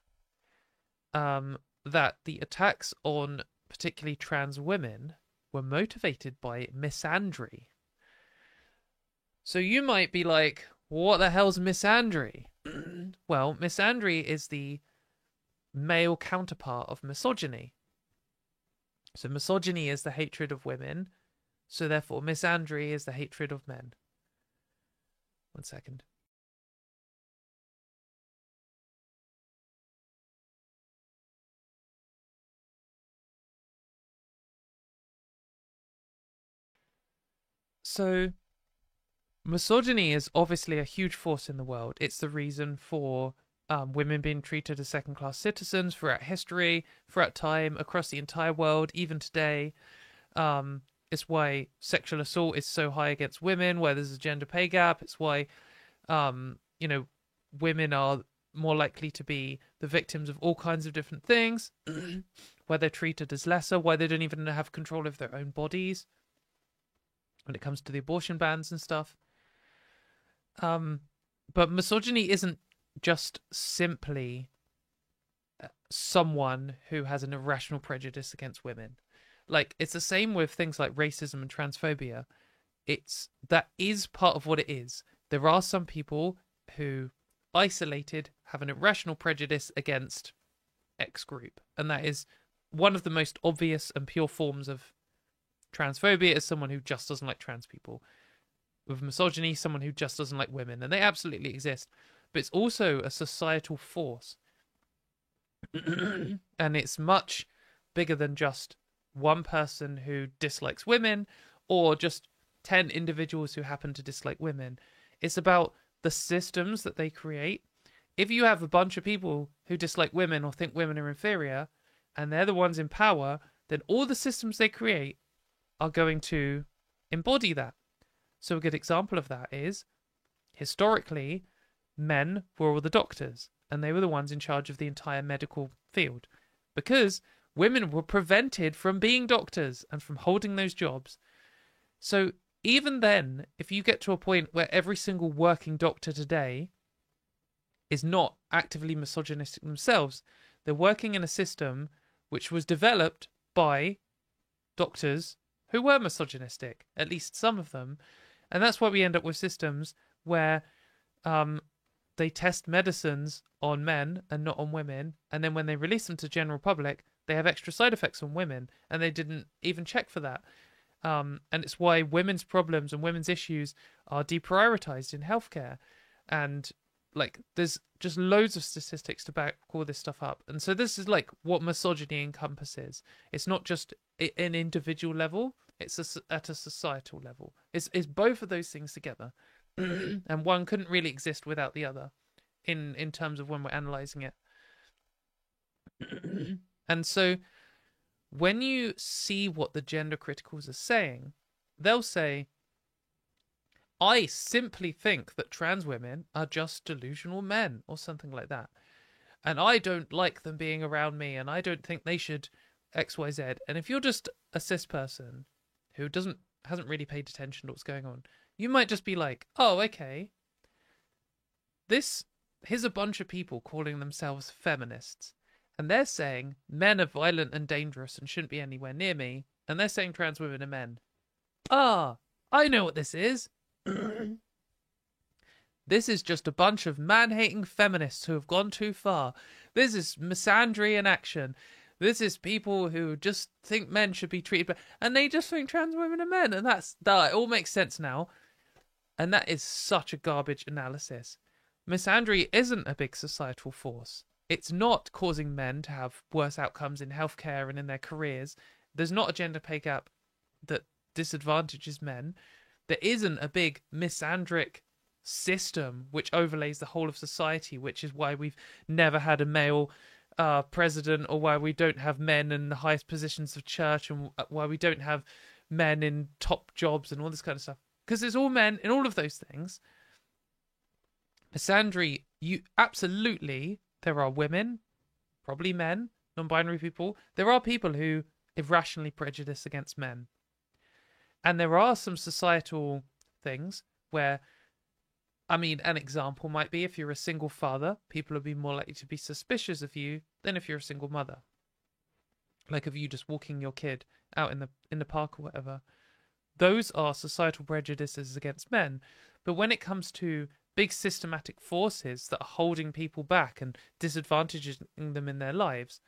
that the attacks on particularly trans women were motivated by misandry. So you might be like, what the hell's misandry? Well, misandry is the male counterpart of misogyny. So misogyny is the hatred of women. So therefore, misandry is the hatred of men. 1 second. So misogyny is obviously a huge force in the world. It's the reason for women being treated as second-class citizens throughout history, throughout time, across the entire world, even today. It's why sexual assault is so high against women, where there's a gender pay gap. It's why, you know, women are more likely to be the victims of all kinds of different things, where they're treated as lesser, why they don't even have control of their own bodies when it comes to the abortion bans and stuff. But misogyny isn't just simply someone who has an irrational prejudice against women. Like, it's the same with things like racism and transphobia. That is part of what it is. There are some people who, isolated, have an irrational prejudice against X group, and that is one of the most obvious and pure forms of transphobia, is someone who just doesn't like trans people. With misogyny, someone who just doesn't like women, and they absolutely exist. But it's also a societal force. And it's much bigger than just one person who dislikes women, or just 10 individuals who happen to dislike women. It's about the systems that they create. If you have a bunch of people who dislike women or think women are inferior, and they're the ones in power, then all the systems they create are going to embody that. So a good example of that is, historically, men were all the doctors, and they were the ones in charge of the entire medical field, because women were prevented from being doctors and from holding those jobs. So even then, if you get to a point where every single working doctor today is not actively misogynistic themselves, they're working in a system which was developed by doctors who were misogynistic, at least some of them. And that's why we end up with systems where they test medicines on men and not on women, and then when they release them to the general public, they have extra side effects on women, and they didn't even check for that. And it's why women's problems and women's issues are deprioritized in healthcare. And like, there's just loads of statistics to back all this stuff up. And so this is like what misogyny encompasses. It's not just an individual level, it's at a societal level. It's both of those things together. And one couldn't really exist without the other in terms of when we're analyzing it. And so when you see what the gender criticals are saying, they'll say, I simply think that trans women are just delusional men, or something like that. And I don't like them being around me, and I don't think they should XYZ. And if you're just a cis person who hasn't really paid attention to what's going on, you might just be like, oh, okay. Here's a bunch of people calling themselves feminists, and they're saying men are violent and dangerous and shouldn't be anywhere near me, and they're saying trans women are men. Ah, I know what this is. This is just a bunch of man-hating feminists who have gone too far. This is misandry in action. This is people who just think men should be treated, and they just think trans women are men, and that it all makes sense now. And that is such a garbage analysis. Misandry isn't a big societal force. It's not causing men to have worse outcomes in healthcare and in their careers. There's not a gender pay gap that disadvantages men. There isn't a big misandric system which overlays the whole of society, which is why we've never had a male president, or why we don't have men in the highest positions of church, and why we don't have men in top jobs and all this kind of stuff. Because there's all men in all of those things. Misandry, there are women, probably men, non-binary people. There are people who irrationally prejudice against men. And there are some societal things where, an example might be if you're a single father, people will be more likely to be suspicious of you than if you're a single mother. Like of you just walking your kid out in the park or whatever. Those are societal prejudices against men. But when it comes to big systematic forces that are holding people back and disadvantaging them in their lives,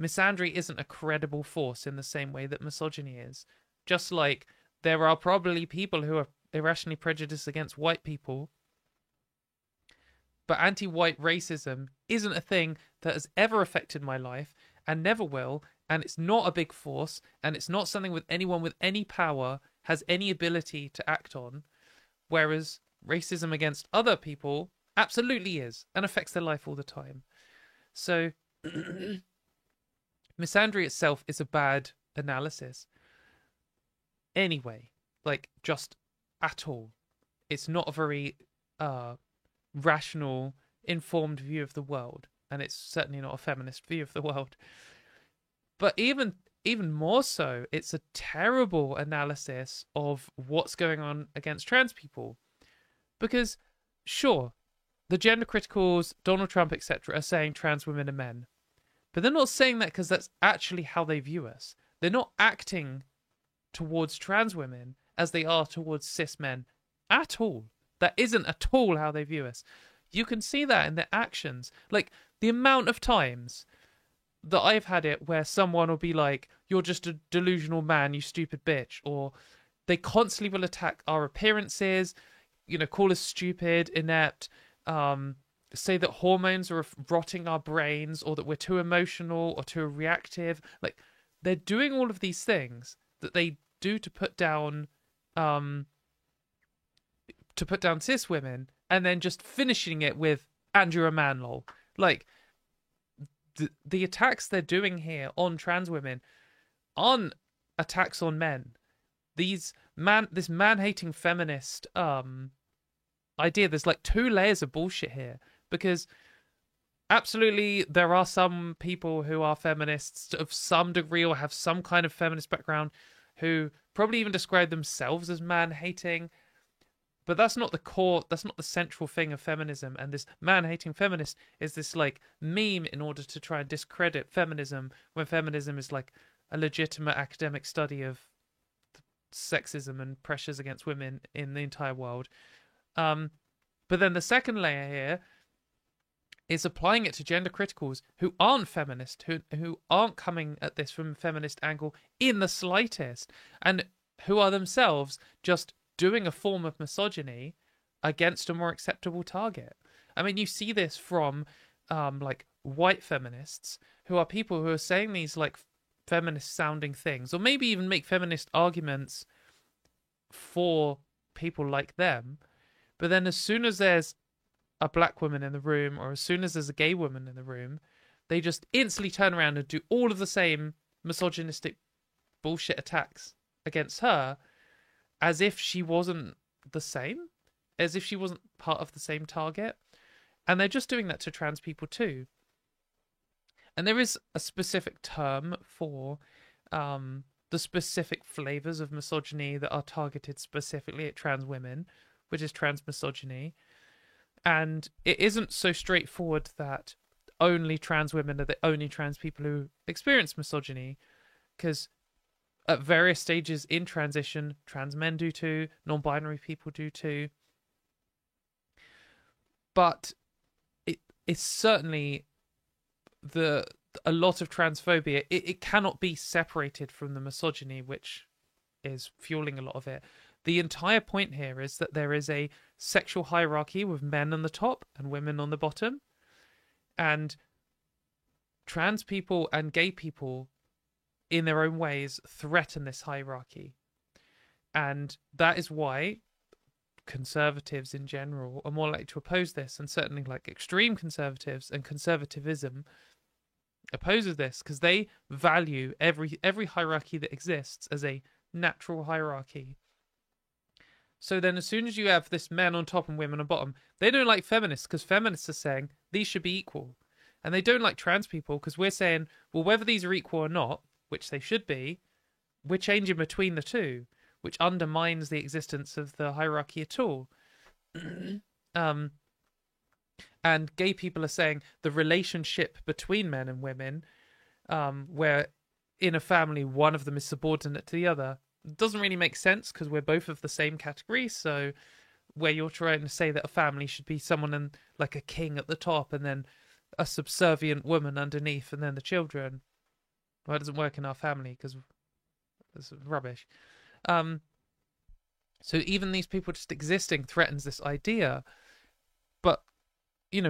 misandry isn't a credible force in the same way that misogyny is. Just like there are probably people who are irrationally prejudiced against white people, but anti-white racism isn't a thing that has ever affected my life and never will, and it's not a big force, and it's not something with anyone with any power has any ability to act on, whereas racism against other people Absolutely is, and affects their life all the time. So, misandry itself is a bad analysis. Anyway, like, just at all. It's not a very rational, informed view of the world, and it's certainly not a feminist view of the world. But even more so, it's a terrible analysis of what's going on against trans people. Because, sure, the gender criticals, Donald Trump, etc., are saying trans women are men. But they're not saying that because that's actually how they view us. They're not acting towards trans women as they are towards cis men at all. That isn't at all how they view us. You can see that in their actions. Like, the amount of times that I've had it where someone will be like, "You're just a delusional man, you stupid bitch," or they constantly will attack our appearances, call us stupid, inept, say that hormones are rotting our brains, or that we're too emotional or too reactive. Like, they're doing all of these things that they do to put down cis women, and then just finishing it with "and you're a man, lol." Like, the attacks they're doing here on trans women aren't attacks on men. This man-hating feminist idea, there's like two layers of bullshit here, because absolutely there are some people who are feminists of some degree or have some kind of feminist background who probably even describe themselves as man-hating. But that's not the core, that's not the central thing of feminism. And this man-hating feminist is this like meme in order to try and discredit feminism, when feminism is like a legitimate academic study of sexism and pressures against women in the entire world. But then the second layer here is applying it to gender criticals who aren't feminist, who aren't coming at this from a feminist angle in the slightest, and who are themselves just doing a form of misogyny against a more acceptable target. I mean, you see this from like white feminists, who are people who are saying these like feminist sounding things, or maybe even make feminist arguments for people like them. But then as soon as there's a black woman in the room, or as soon as there's a gay woman in the room, they just instantly turn around and do all of the same misogynistic bullshit attacks against her, as if she wasn't the same, as if she wasn't part of the same target. And they're just doing that to trans people too. And there is a specific term for the specific flavors of misogyny that are targeted specifically at trans women, which is transmisogyny. And it isn't so straightforward that only trans women are the only trans people who experience misogyny, because at various stages in transition, trans men do too, non-binary people do too. But it's certainly a lot of transphobia. It cannot be separated from the misogyny, which is fueling a lot of it. The entire point here is that there is a sexual hierarchy with men on the top and women on the bottom. And trans people and gay people, in their own ways, threaten this hierarchy. And that is why conservatives in general are more likely to oppose this, and certainly like extreme conservatives and conservatism opposes this, because they value every hierarchy that exists as a natural hierarchy. So then as soon as you have this men on top and women on bottom, they don't like feminists, because feminists are saying these should be equal. And they don't like trans people, because we're saying, well, whether these are equal or not, which they should be, we're changing between the two, which undermines the existence of the hierarchy at all. And gay people are saying the relationship between men and women, where in a family one of them is subordinate to the other, doesn't really make sense, because we're both of the same category. So where you're trying to say that a family should be someone like a king at the top, and then a subservient woman underneath, and then the children. Well, it doesn't work in our family, because it's rubbish. So even these people just existing threatens this idea. But,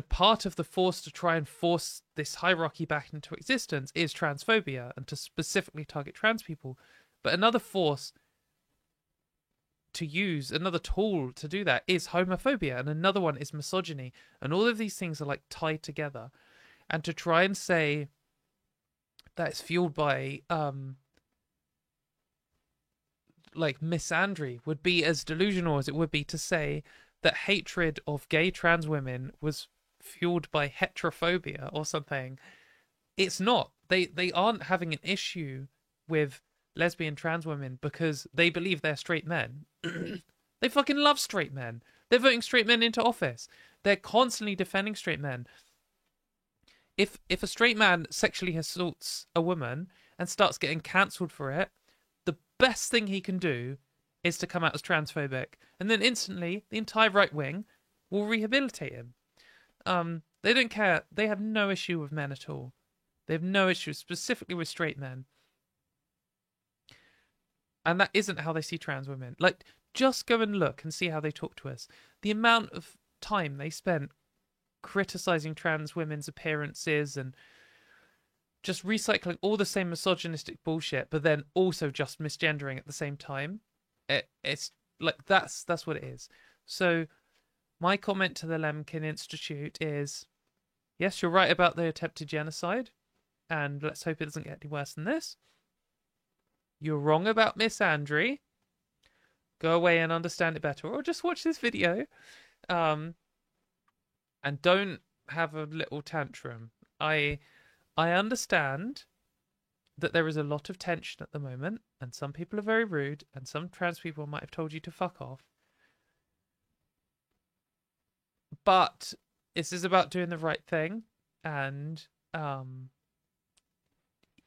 part of the force to try and force this hierarchy back into existence is transphobia, and to specifically target trans people. But another force to use, another tool to do that is homophobia, and another one is misogyny, and all of these things are like tied together. And to try and say that it's fueled by like misandry would be as delusional as it would be to say that hatred of gay trans women was fueled by heterophobia or something. It's not. They aren't having an issue with lesbian trans women because they believe they're straight men. They fucking love straight men. They're voting straight men into office. They're constantly defending straight men. If a straight man sexually assaults a woman and starts getting cancelled for it, the best thing he can do is to come out as transphobic, and then instantly the entire right wing will rehabilitate him. They don't care. They have no issue with men at all. They have no issue specifically with straight men. And that isn't how they see trans women. Like, just go and look and see how they talk to us. The amount of time they spent criticizing trans women's appearances and just recycling all the same misogynistic bullshit, but then also just misgendering at the same time. It's like that's what it is. So my comment to the Lemkin Institute is, yes, you're right about the attempted genocide, and let's hope it doesn't get any worse than this. You're wrong about misandry. Go away and understand it better, or just watch this video. And don't have a little tantrum. I understand that there is a lot of tension at the moment, and some people are very rude, and some trans people might have told you to fuck off. But this is about doing the right thing, and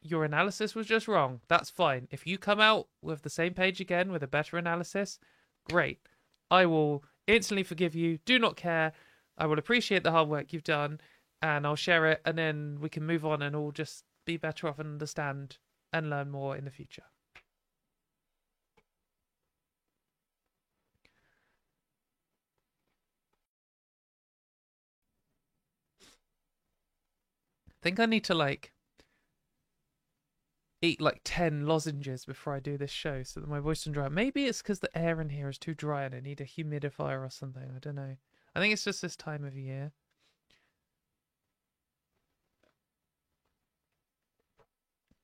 your analysis was just wrong. That's fine. If you come out with the same page again with a better analysis, great. I will instantly forgive you. Do not care. I will appreciate the hard work you've done, and I'll share it, and then we can move on and all just be better off and understand and learn more in the future. I think I need to like eat like 10 lozenges before I do this show so that my voice doesn't dry. Maybe it's because the air in here is too dry and I need a humidifier or something. I don't know. I think it's just this time of year.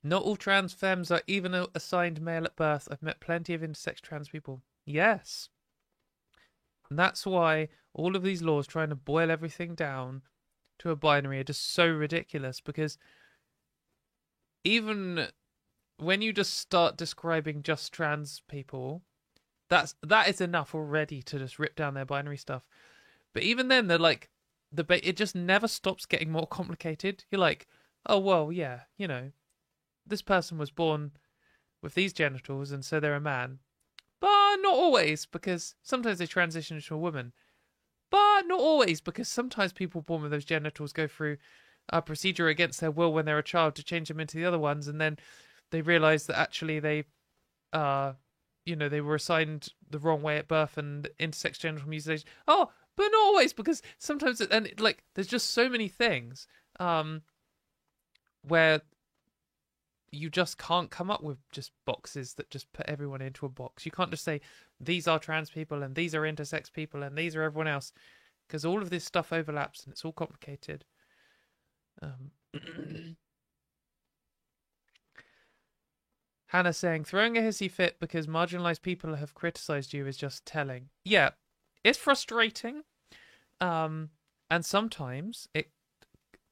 Not all trans femmes are even assigned male at birth. I've met plenty of intersex trans people. Yes. And that's why all of these laws trying to boil everything down to a binary are just so ridiculous, because even when you just start describing just trans people, that is enough already to just rip down their binary stuff. But even then, they're like, it just never stops getting more complicated. You're like, oh, well, yeah, you know, this person was born with these genitals and so they're a man. But not always, because sometimes they transition into a woman. But not always, because sometimes people born with those genitals go through a procedure against their will when they're a child to change them into the other ones, and then they realise that actually they, they were assigned the wrong way at birth and intersex genital mutilation. Oh, but not always, because sometimes, there's just so many things where you just can't come up with just boxes that just put everyone into a box. You can't just say, these are trans people, and these are intersex people, and these are everyone else, because all of this stuff overlaps, and it's all complicated. Hannah saying, throwing a hissy fit because marginalised people have criticised you is just telling. Yeah, it's frustrating. And sometimes it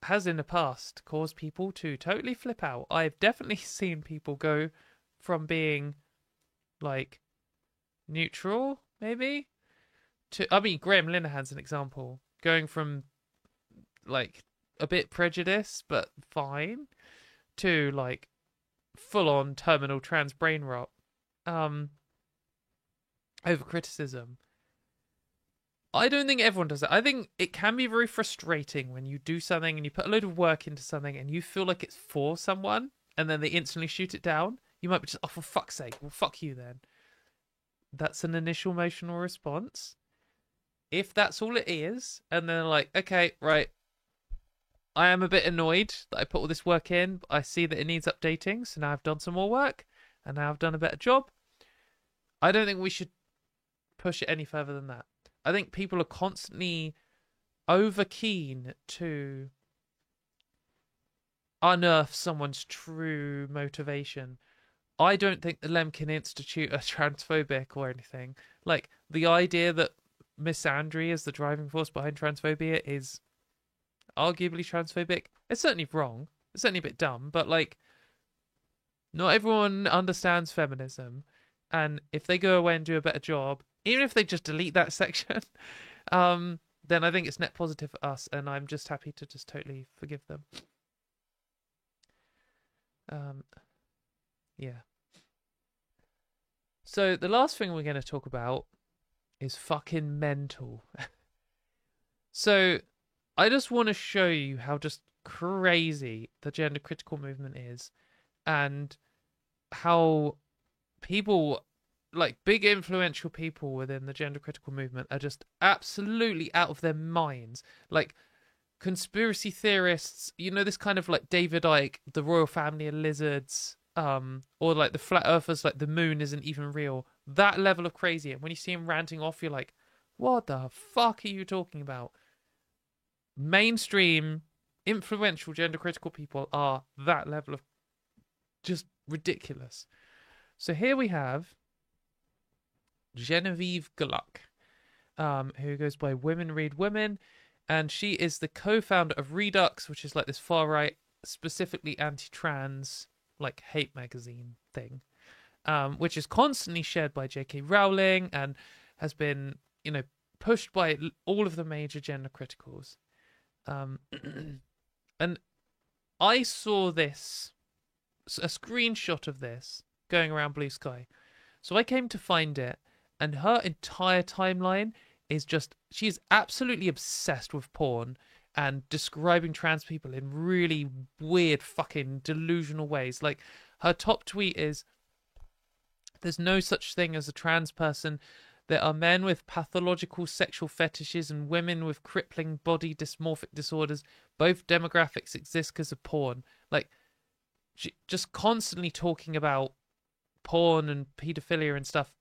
has in the past caused people to totally flip out. I've definitely seen people go from being like neutral, maybe, to, I mean, Graham Linehan's an example, going from like a bit prejudiced but fine to like full-on terminal trans brain rot over criticism. I don't think everyone does that. I think it can be very frustrating when you do something and you put a load of work into something and you feel like it's for someone and then they instantly shoot it down. You might be just, oh, for fuck's sake, well, fuck you then. That's an initial emotional response. If that's all it is, and then like, okay, right, I am a bit annoyed that I put all this work in, but I see that it needs updating, so now I've done some more work, and now I've done a better job. I don't think we should push it any further than that. I think people are constantly over keen to unearth someone's true motivation. I don't think the Lemkin Institute are transphobic or anything. Like, the idea that misandry is the driving force behind transphobia is arguably transphobic. It's certainly wrong. It's certainly a bit dumb, but like, not everyone understands feminism, and if they go away and do a better job, even if they just delete that section, then I think it's net positive for us, and I'm just happy to just totally forgive them. Yeah. So the last thing we're going to talk about is fucking mental. So I just want to show you how just crazy the gender critical movement is, and how people, like big influential people within the gender critical movement, are just absolutely out of their minds. Like conspiracy theorists, you know, this kind of like David Icke, the royal family of lizards, or like the flat earthers, like the moon isn't even real. That level of crazy. And when you see him ranting off, you're like, what the fuck are you talking about? Mainstream influential gender critical people are that level of just ridiculous. So here we have Genevieve Gluck, who goes by Women Read Women, and she is the co-founder of Redux, which is like this far-right, specifically anti-trans, like hate magazine thing, which is constantly shared by J.K. Rowling and has been, you know, pushed by all of the major gender criticals. And I saw this, a screenshot of this going around Blue Sky. So I came to find it, and her entire timeline is just, she's absolutely obsessed with porn and describing trans people in really weird fucking delusional ways. Like, her top tweet is, there's no such thing as a trans person. There are men with pathological sexual fetishes and women with crippling body dysmorphic disorders. Both demographics exist because of porn. Like, she just constantly talking about porn and paedophilia and stuff.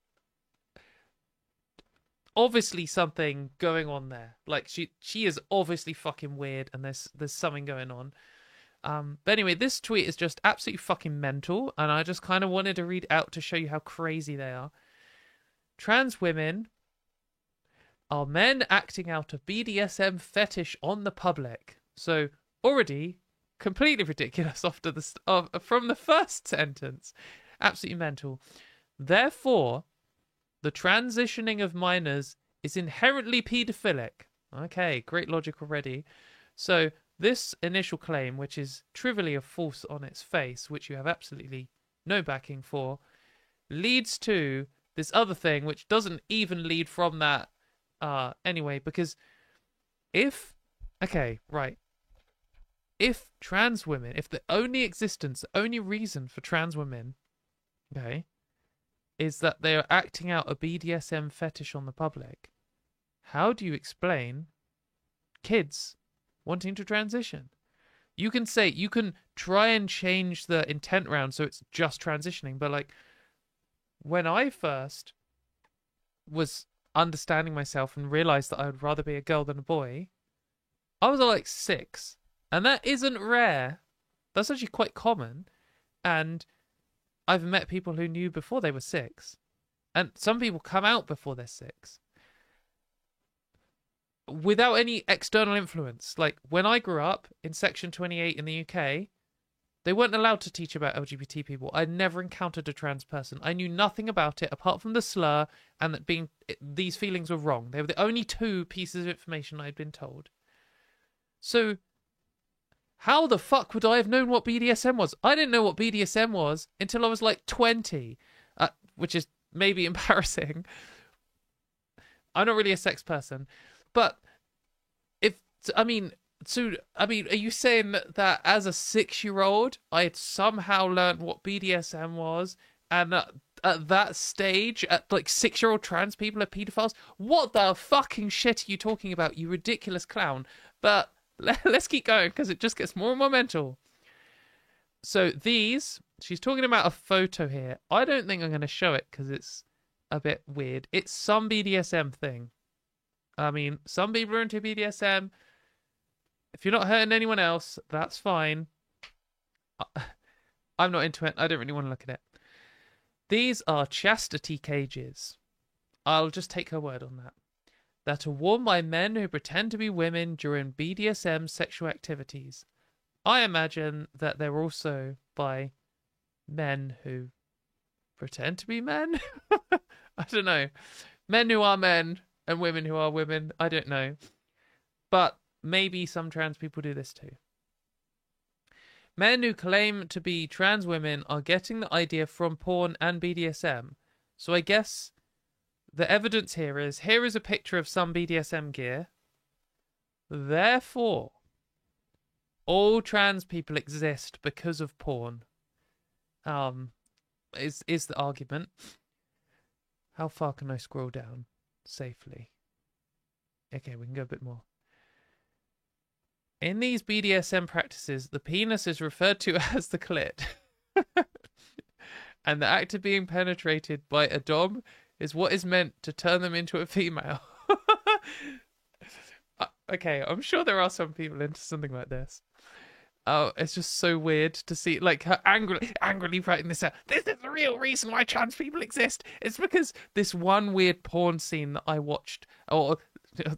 Obviously something going on there. Like, she is obviously fucking weird, and there's something going on. But anyway, this tweet is just absolutely fucking mental, and I just kind of wanted to read out to show you how crazy they are. Trans women are men acting out a BDSM fetish on the public. So already completely ridiculous after from the first sentence. Absolutely mental. Therefore, the transitioning of minors is inherently paedophilic. Okay, great logic already. So this initial claim, which is trivially a false on its face, which you have absolutely no backing for, leads to this other thing, which doesn't even lead from that anyway, because if trans women, if the only existence, the only reason for trans women, okay, is that they are acting out a BDSM fetish on the public, how do you explain kids wanting to transition? You can say, you can try and change the intent round so it's just transitioning, but like, when I first was understanding myself and realized that I would rather be a girl than a boy, I was like 6. And that isn't rare. That's actually quite common. And I've met people who knew before they were 6. And some people come out before they're 6. Without any external influence. Like, when I grew up in Section 28 in the UK, they weren't allowed to teach about LGBT people. I'd never encountered a trans person. I knew nothing about it apart from the slur and that these feelings were wrong. They were the only 2 pieces of information I'd been told. So, how the fuck would I have known what BDSM was? I didn't know what BDSM was until I was like 20, which is maybe embarrassing. I'm not really a sex person. But, are you saying that as a 6-year-old, I had somehow learned what BDSM was, and at that stage, at like 6-year-old trans people are pedophiles? What the fucking shit are you talking about, you ridiculous clown? But let's keep going, because it just gets more and more mental. So she's talking about a photo here. I don't think I'm going to show it, because it's a bit weird. It's some BDSM thing. I mean, some people are into BDSM. If you're not hurting anyone else, that's fine. I'm not into it. I don't really want to look at it. These are chastity cages. I'll just take her word on that. That are worn by men who pretend to be women during BDSM sexual activities. I imagine that they're also by men who pretend to be men. I don't know. Men who are men and women who are women. I don't know. But maybe some trans people do this too. Men who claim to be trans women are getting the idea from porn and BDSM. So I guess the evidence here is a picture of some BDSM gear. Therefore, all trans people exist because of porn. Is the argument. How far can I scroll down safely? Okay, we can go a bit more. In these BDSM practices, the penis is referred to as the clit. And the act of being penetrated by a dom is what is meant to turn them into a female. Okay, I'm sure there are some people into something like this. Oh, it's just so weird to see, like, her angrily writing this out. This is the real reason why trans people exist. It's because this one weird porn scene that I watched, or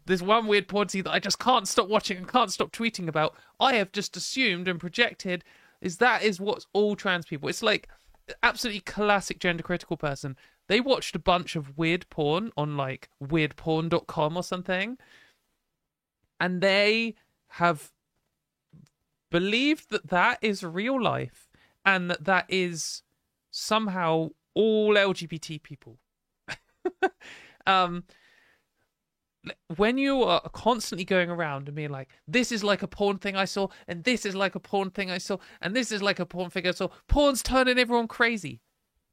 this one weird porn scene that I just can't stop watching and can't stop tweeting about, I have just assumed and projected that is what's all trans people. It's like absolutely classic gender critical person. They watched a bunch of weird porn on like weirdporn.com or something, and they have believed that is real life and that is somehow all LGBT people. When you are constantly going around and being like, this is like a porn thing I saw, and this is like a porn thing I saw, and this is like a porn thing I saw, porn's turning everyone crazy.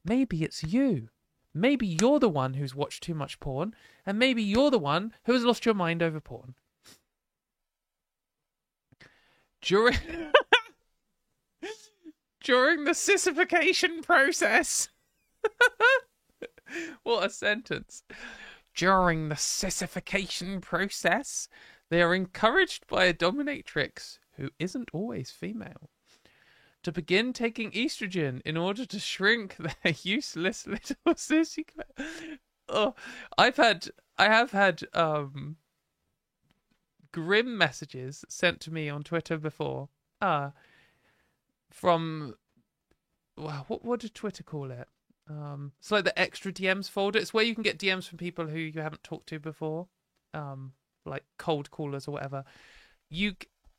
Maybe it's you. Maybe you're the one who's watched too much porn, and maybe you're the one who has lost your mind over porn. During the sissification process. What a sentence. During the sissification process, they are encouraged by a dominatrix, who isn't always female, to begin taking estrogen in order to shrink their useless little sissy. Oh, I have had grim messages sent to me on Twitter before. From, wow, what did Twitter call it? It's like the extra DMs folder. It's where you can get DMs from people who you haven't talked to before, like cold callers or whatever. You,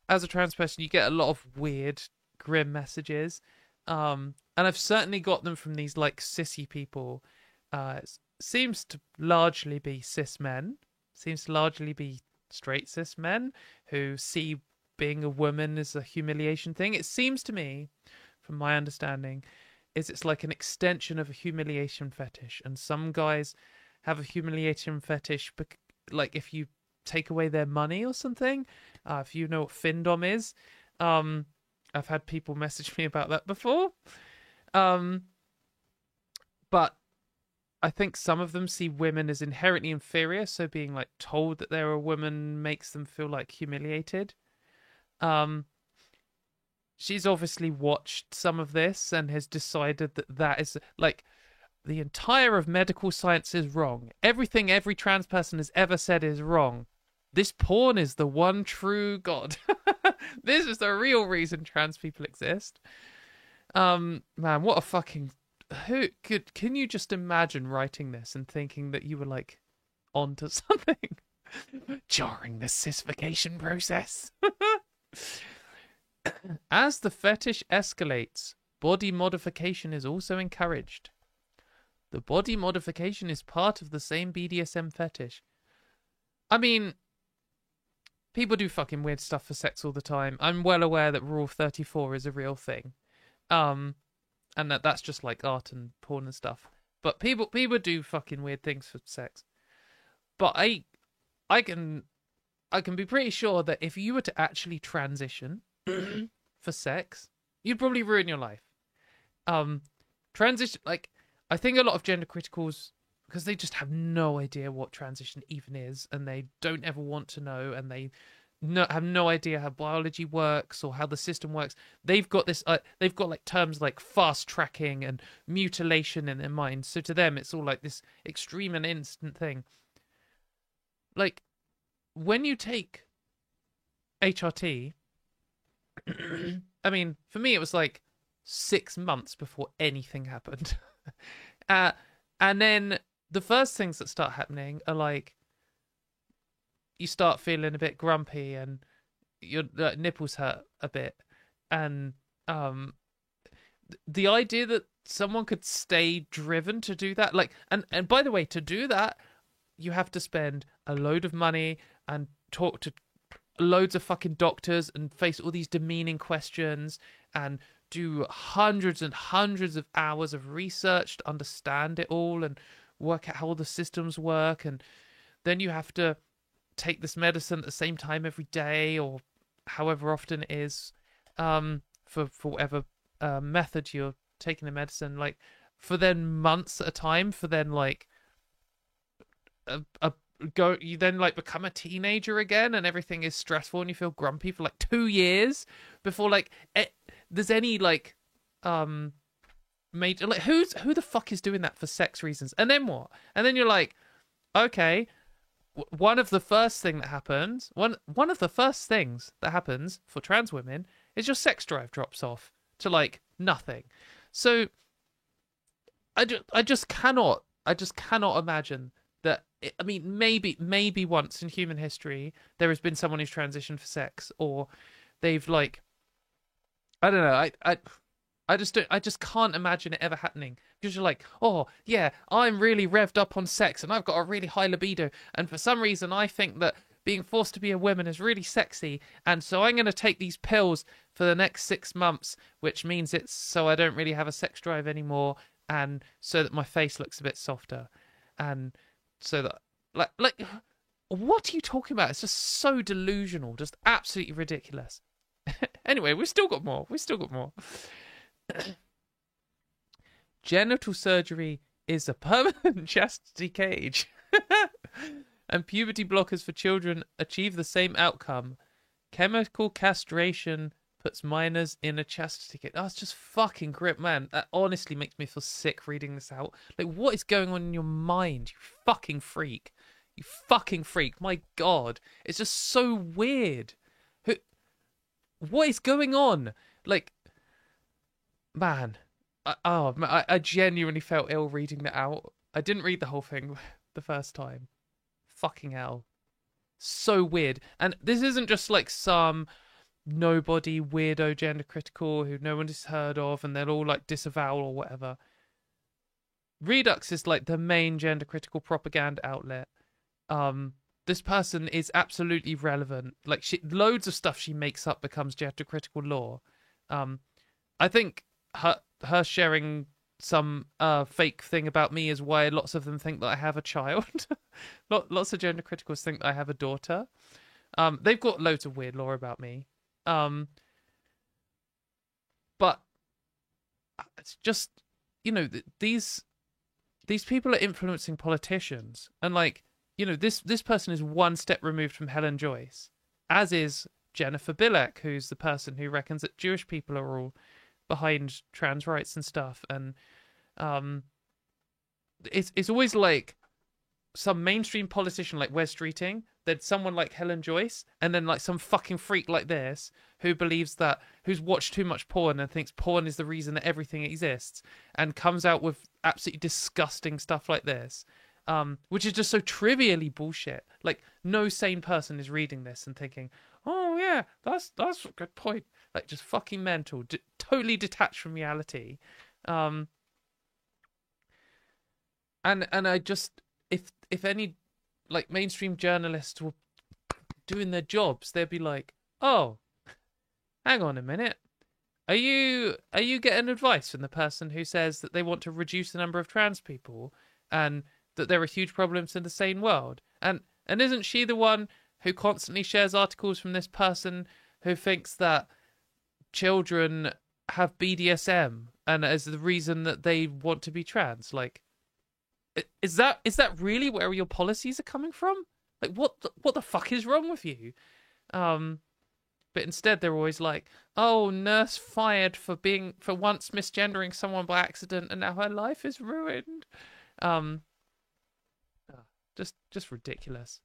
as a trans person, you get a lot of weird, grim messages, and I've certainly got them from these like sissy people. It seems to largely be cis men. Seems to largely be straight cis men who see being a woman as a humiliation thing. It seems to me, from my understanding, it's like an extension of a humiliation fetish, and some guys have a humiliation fetish, like if you take away their money or something. If you know what Findom is, I've had people message me about that before. But I think some of them see women as inherently inferior, so being like told that they're a woman makes them feel like humiliated. She's obviously watched some of this and has decided that is like the entire of medical science is wrong. Everything every trans person has ever said is wrong. This porn is the one true God. This is the real reason trans people exist. Man, what a fucking... Can you just imagine writing this and thinking that you were like onto something during the sissification process? As the fetish escalates, body modification is also encouraged. The body modification is part of the same BDSM fetish. I mean, people do fucking weird stuff for sex all the time. I'm well aware that Rule 34 is a real thing. And that's just like art and porn and stuff. But people do fucking weird things for sex. But I can be pretty sure that if you were to actually transition for sex, you'd probably ruin your life. Transition, like, I think a lot of gender criticals because they just have no idea what transition even is, and they don't ever want to know, and they have no idea how biology works or how the system works. They've got this. They've got like terms like fast tracking and mutilation in their minds. So to them, it's all like this extreme and instant thing. Like when you take HRT, I mean, for me, it was like 6 months before anything happened. And then the first things that start happening are like you start feeling a bit grumpy and your nipples hurt a bit. And the idea that someone could stay driven to do that, like, and by the way, to do that, you have to spend a load of money and talk to loads of fucking doctors and face all these demeaning questions and do hundreds and hundreds of hours of research to understand it all and work out how all the systems work. And then you have to take this medicine at the same time every day or however often it is, for whatever method you're taking the medicine, like for then months at a time, for then like you then like become a teenager again and everything is stressful and you feel grumpy for like 2 years before like there's any like major, like who the fuck is doing that for sex reasons? And then what? And then you're like, okay, one of the first things that happens for trans women is your sex drive drops off to like nothing. So I just cannot imagine that. I mean, maybe once in human history there has been someone who's transitioned for sex, or they've like, I don't know. I just can't imagine it ever happening, because you're like, oh yeah, I'm really revved up on sex and I've got a really high libido, and for some reason I think that being forced to be a woman is really sexy, and so I'm going to take these pills for the next 6 months, which means it's so I don't really have a sex drive anymore, and so that my face looks a bit softer, and so that like what are you talking about? It's just so delusional, just absolutely ridiculous. Anyway, we've still got more. Genital surgery is a permanent chastity cage. And puberty blockers for children achieve the same outcome. Chemical castration puts minors in a chastity cage. That's just fucking grip, man. That honestly makes me feel sick reading this out. Like, what is going on in your mind, you fucking freak? You fucking freak. My God. It's just so weird. What is going on? Like, man. I genuinely felt ill reading that out. I didn't read the whole thing the first time. Fucking hell. So weird. And this isn't just like some nobody weirdo gender critical who no one has heard of and they're all like disavow or whatever. Redux is like the main gender critical propaganda outlet. This person is absolutely relevant. Like, loads of stuff she makes up becomes gender critical lore. I think her sharing some fake thing about me is why lots of them think that I have a child. Lots of gender criticals think that I have a daughter. They've got loads of weird lore about me. But it's just, you know, these people are influencing politicians, and like, you know, this person is one step removed from Helen Joyce, as is Jennifer Bilek, who's the person who reckons that Jewish people are all behind trans rights and stuff. And it's always like some mainstream politician like Wes Streeting, then someone like Helen Joyce, and then like some fucking freak like this who believes that, who's watched too much porn and thinks porn is the reason that everything exists, and comes out with absolutely disgusting stuff like this. Which is just so trivially bullshit. Like, no sane person is reading this and thinking, "Oh yeah, that's a good point." Like, just fucking mental, totally detached from reality. And I just, if any like mainstream journalists were doing their jobs, they'd be like, "Oh, hang on a minute. Are you getting advice from the person who says that they want to reduce the number of trans people and that there are huge problems in the sane world? And isn't she the one who constantly shares articles from this person who thinks that children have BDSM and as the reason that they want to be trans?" Like, Is that really where your policies are coming from? Like, what the fuck is wrong with you? Um, but instead they're always like, oh, nurse fired for once misgendering someone by accident, and now her life is ruined. Um, just ridiculous.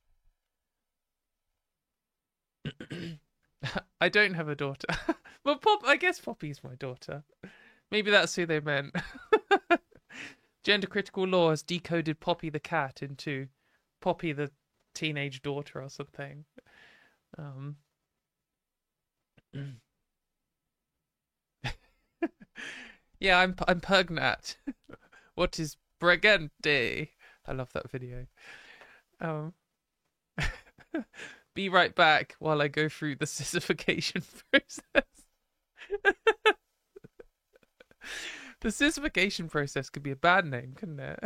I don't have a daughter. Well, I guess Poppy's my daughter. Maybe that's who they meant. Gender critical law has decoded Poppy the cat into Poppy the teenage daughter or something. Um, yeah, I'm Pugnat. What is Bregente? I love that video. Um, be right back while I go through the sissification process. The sissification process could be a bad name, couldn't it?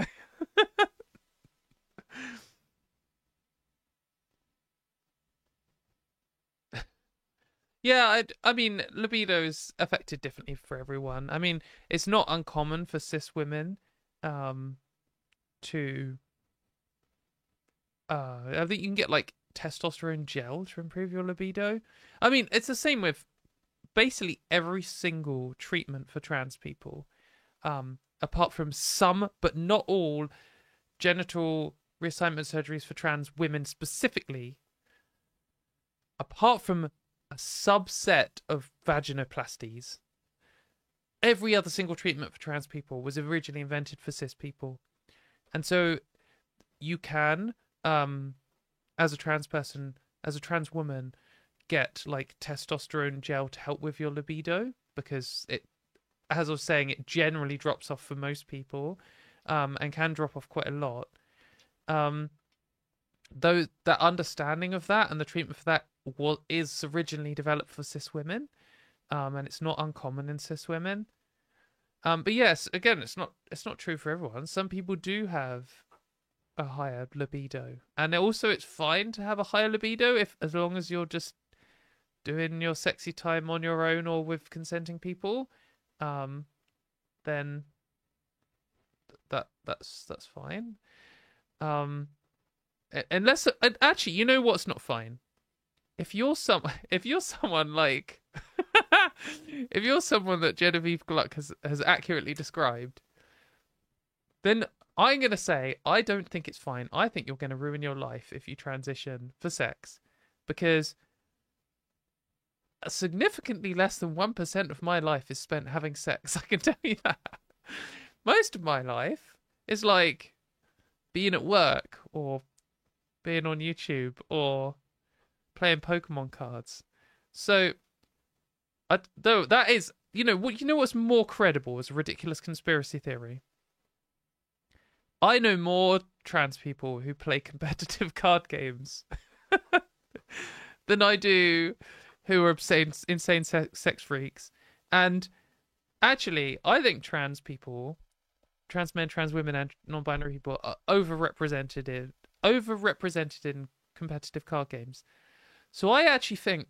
Yeah, I mean, libido is affected differently for everyone. I mean, it's not uncommon for cis women um, to. I think you can get like testosterone gel to improve your libido. I mean, it's the same with basically every single treatment for trans people, apart from some, but not all, genital reassignment surgeries for trans women specifically, apart from a subset of vaginoplasties. Every other single treatment for trans people was originally invented for cis people. And so you can, as a trans person, as a trans woman, get like testosterone gel to help with your libido, because it, as I was saying, it generally drops off for most people, and can drop off quite a lot. Though that understanding of that and the treatment for that is originally developed for cis women, and it's not uncommon in cis women. But yes, again, it's not true for everyone. Some people do have a higher libido, and also it's fine to have a higher libido if, as long as you're just doing your sexy time on your own or with consenting people, then that's fine. Um, unless, actually, you know what's not fine? If you're someone like if you're someone that Genevieve Gluck has accurately described, then I'm gonna say I don't think it's fine. I think you're gonna ruin your life if you transition for sex, because significantly less than 1% of my life is spent having sex. I can tell you that. Most of my life is like being at work or being on YouTube or playing Pokemon cards. So, though that is, what's more credible as a ridiculous conspiracy theory? I know more trans people who play competitive card games than I do who are insane sex freaks. And actually, I think trans people, trans men, trans women, and non-binary people are overrepresented in competitive card games. So I actually think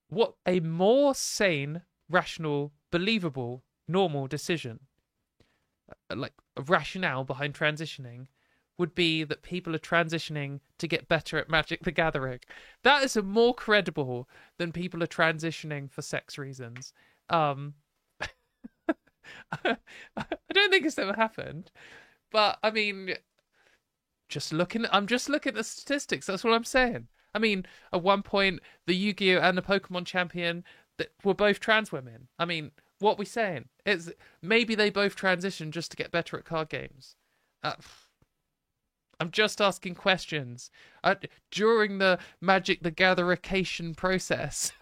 what a more sane, rational, believable, normal decision, like a rationale behind transitioning, would be that people are transitioning to get better at Magic the Gathering. That is more credible than people are transitioning for sex reasons. I don't think it's ever happened, but I mean, I'm just looking at the statistics. That's what I'm saying. I mean, at one point, the Yu-Gi-Oh and the Pokemon champion that were both trans women. I mean, what are we saying? It's maybe they both transitioned just to get better at card games. I'm just asking questions. During the Magic the Gatherification process.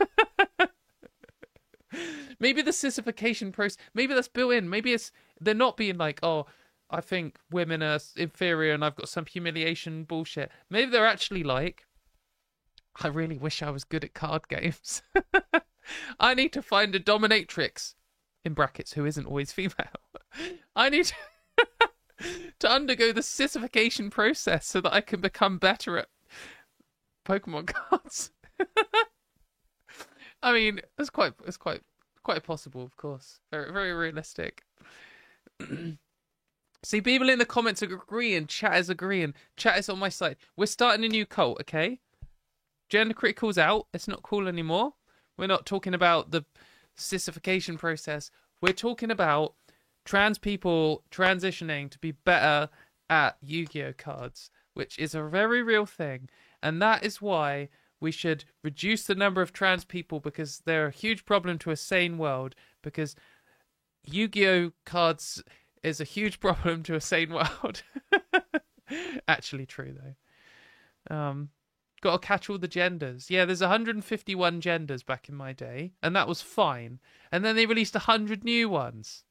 Maybe the sissification process, maybe that's built in. Maybe they're not being like, oh, I think women are inferior and I've got some humiliation bullshit. Maybe they're actually like, I really wish I was good at card games. I need to find a dominatrix, in brackets, who isn't always female. I need to undergo the sissification process so that I can become better at Pokemon cards. I mean, it's quite possible, of course. Very, very realistic. See, people in the comments are agreeing, chat is agreeing, chat is on my side. We're starting a new cult, okay? Gender critical's out. It's not cool anymore. We're not talking about the sissification process. We're talking about trans people transitioning to be better at Yu-Gi-Oh cards, which is a very real thing. And that is why we should reduce the number of trans people, because they're a huge problem to a sane world, because Yu-Gi-Oh cards is a huge problem to a sane world. Actually true, though. Got to catch all the genders. Yeah, there's 151 genders back in my day, and that was fine. And then they released 100 new ones.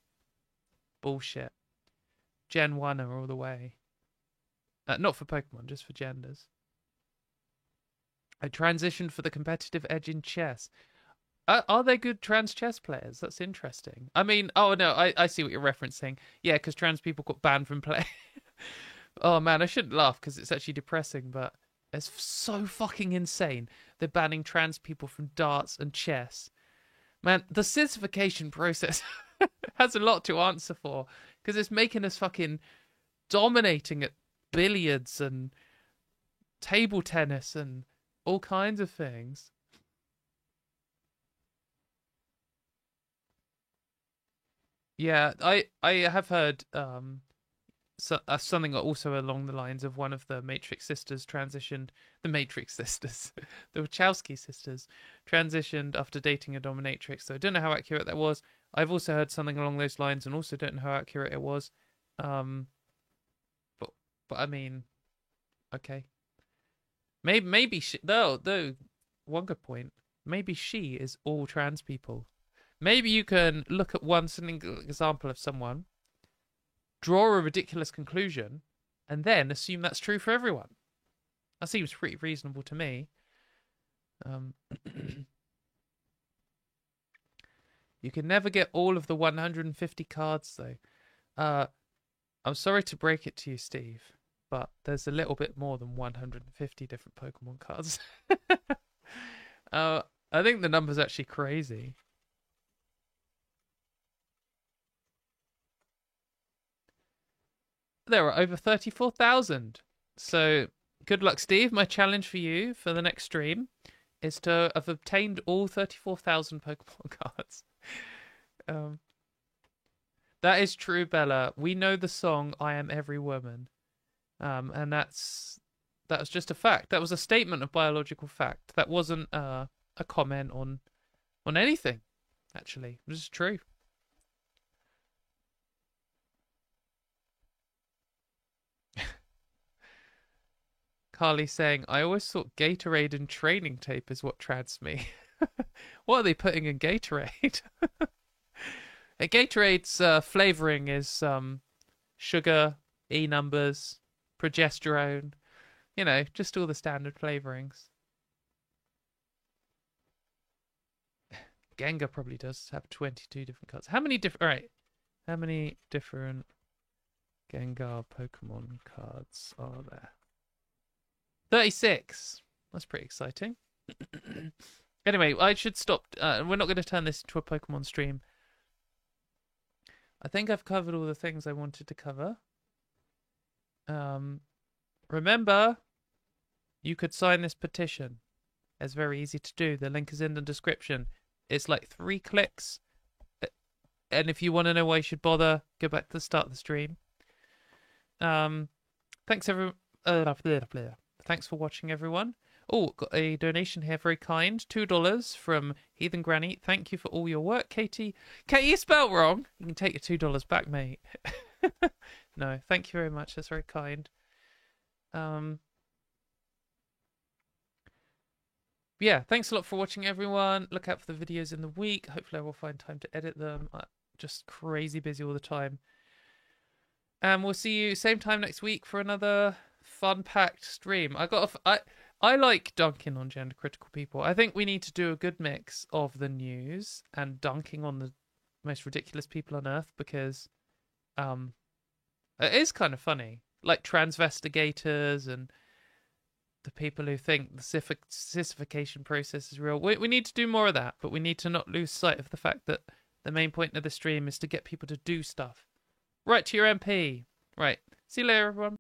Bullshit. Gen 1 are all the way. Not for Pokemon, just for genders. I transitioned for the competitive edge in chess. Are they good trans chess players? That's interesting. I mean, oh no, I see what you're referencing. Yeah, because trans people got banned from play. Oh man, I shouldn't laugh because it's actually depressing, but it's so fucking insane. They're banning trans people from darts and chess. Man, the sissification process has a lot to answer for, because it's making us fucking dominating at billiards and table tennis and all kinds of things. Yeah, I have heard something also along the lines of one of the Matrix sisters transitioned. The Matrix sisters, the Wachowski sisters, transitioned after dating a dominatrix. So I don't know how accurate that was. I've also heard something along those lines, and also don't know how accurate it was. Um, but I mean, okay, maybe she, though one good point. Maybe she is all trans people. Maybe you can look at one single example of someone, draw a ridiculous conclusion, and then assume that's true for everyone. That seems pretty reasonable to me. You can never get all of the 150 cards, though. I'm sorry to break it to you, Steve, but there's a little bit more than 150 different Pokemon cards. I think the number's actually crazy. There are over 34,000. So good luck, Steve. My challenge for you for the next stream is to have obtained all 34,000 Pokemon cards. That is true, Bella. We know the song "I Am Every Woman," and that was just a fact. That was a statement of biological fact. That wasn't a comment on anything. Actually, it was true. Carly saying, I always thought Gatorade and training tape is what trans me. What are they putting in Gatorade? Gatorade's flavoring is sugar, E numbers, progesterone, just all the standard flavorings. Gengar probably does have 22 different cards. How many different... Alright. How many different Gengar Pokemon cards are there? 36. That's pretty exciting. Anyway, I should stop. We're not going to turn this into a Pokemon stream. I think I've covered all the things I wanted to cover. Remember, you could sign this petition. It's very easy to do. The link is in the description. It's like 3 clicks. And if you want to know why you should bother, go back to the start of the stream. Thanks everyone. Thanks for watching, everyone. Oh, got a donation here, very kind. $2 from Heathen Granny. Thank you for all your work, Katie. Katie, you spelled wrong. You can take your $2 back, mate. No, thank you very much. That's very kind. Yeah, thanks a lot for watching, everyone. Look out for the videos in the week. Hopefully I will find time to edit them. I'm just crazy busy all the time. And we'll see you same time next week for another fun-packed stream. I like dunking on gender critical people. I think we need to do a good mix of the news and dunking on the most ridiculous people on earth, because it is kind of funny. Like transvestigators and the people who think the sissification process is real. We need to do more of that, but we need to not lose sight of the fact that the main point of the stream is to get people to do stuff. Write to your MP. Right. See you later, everyone.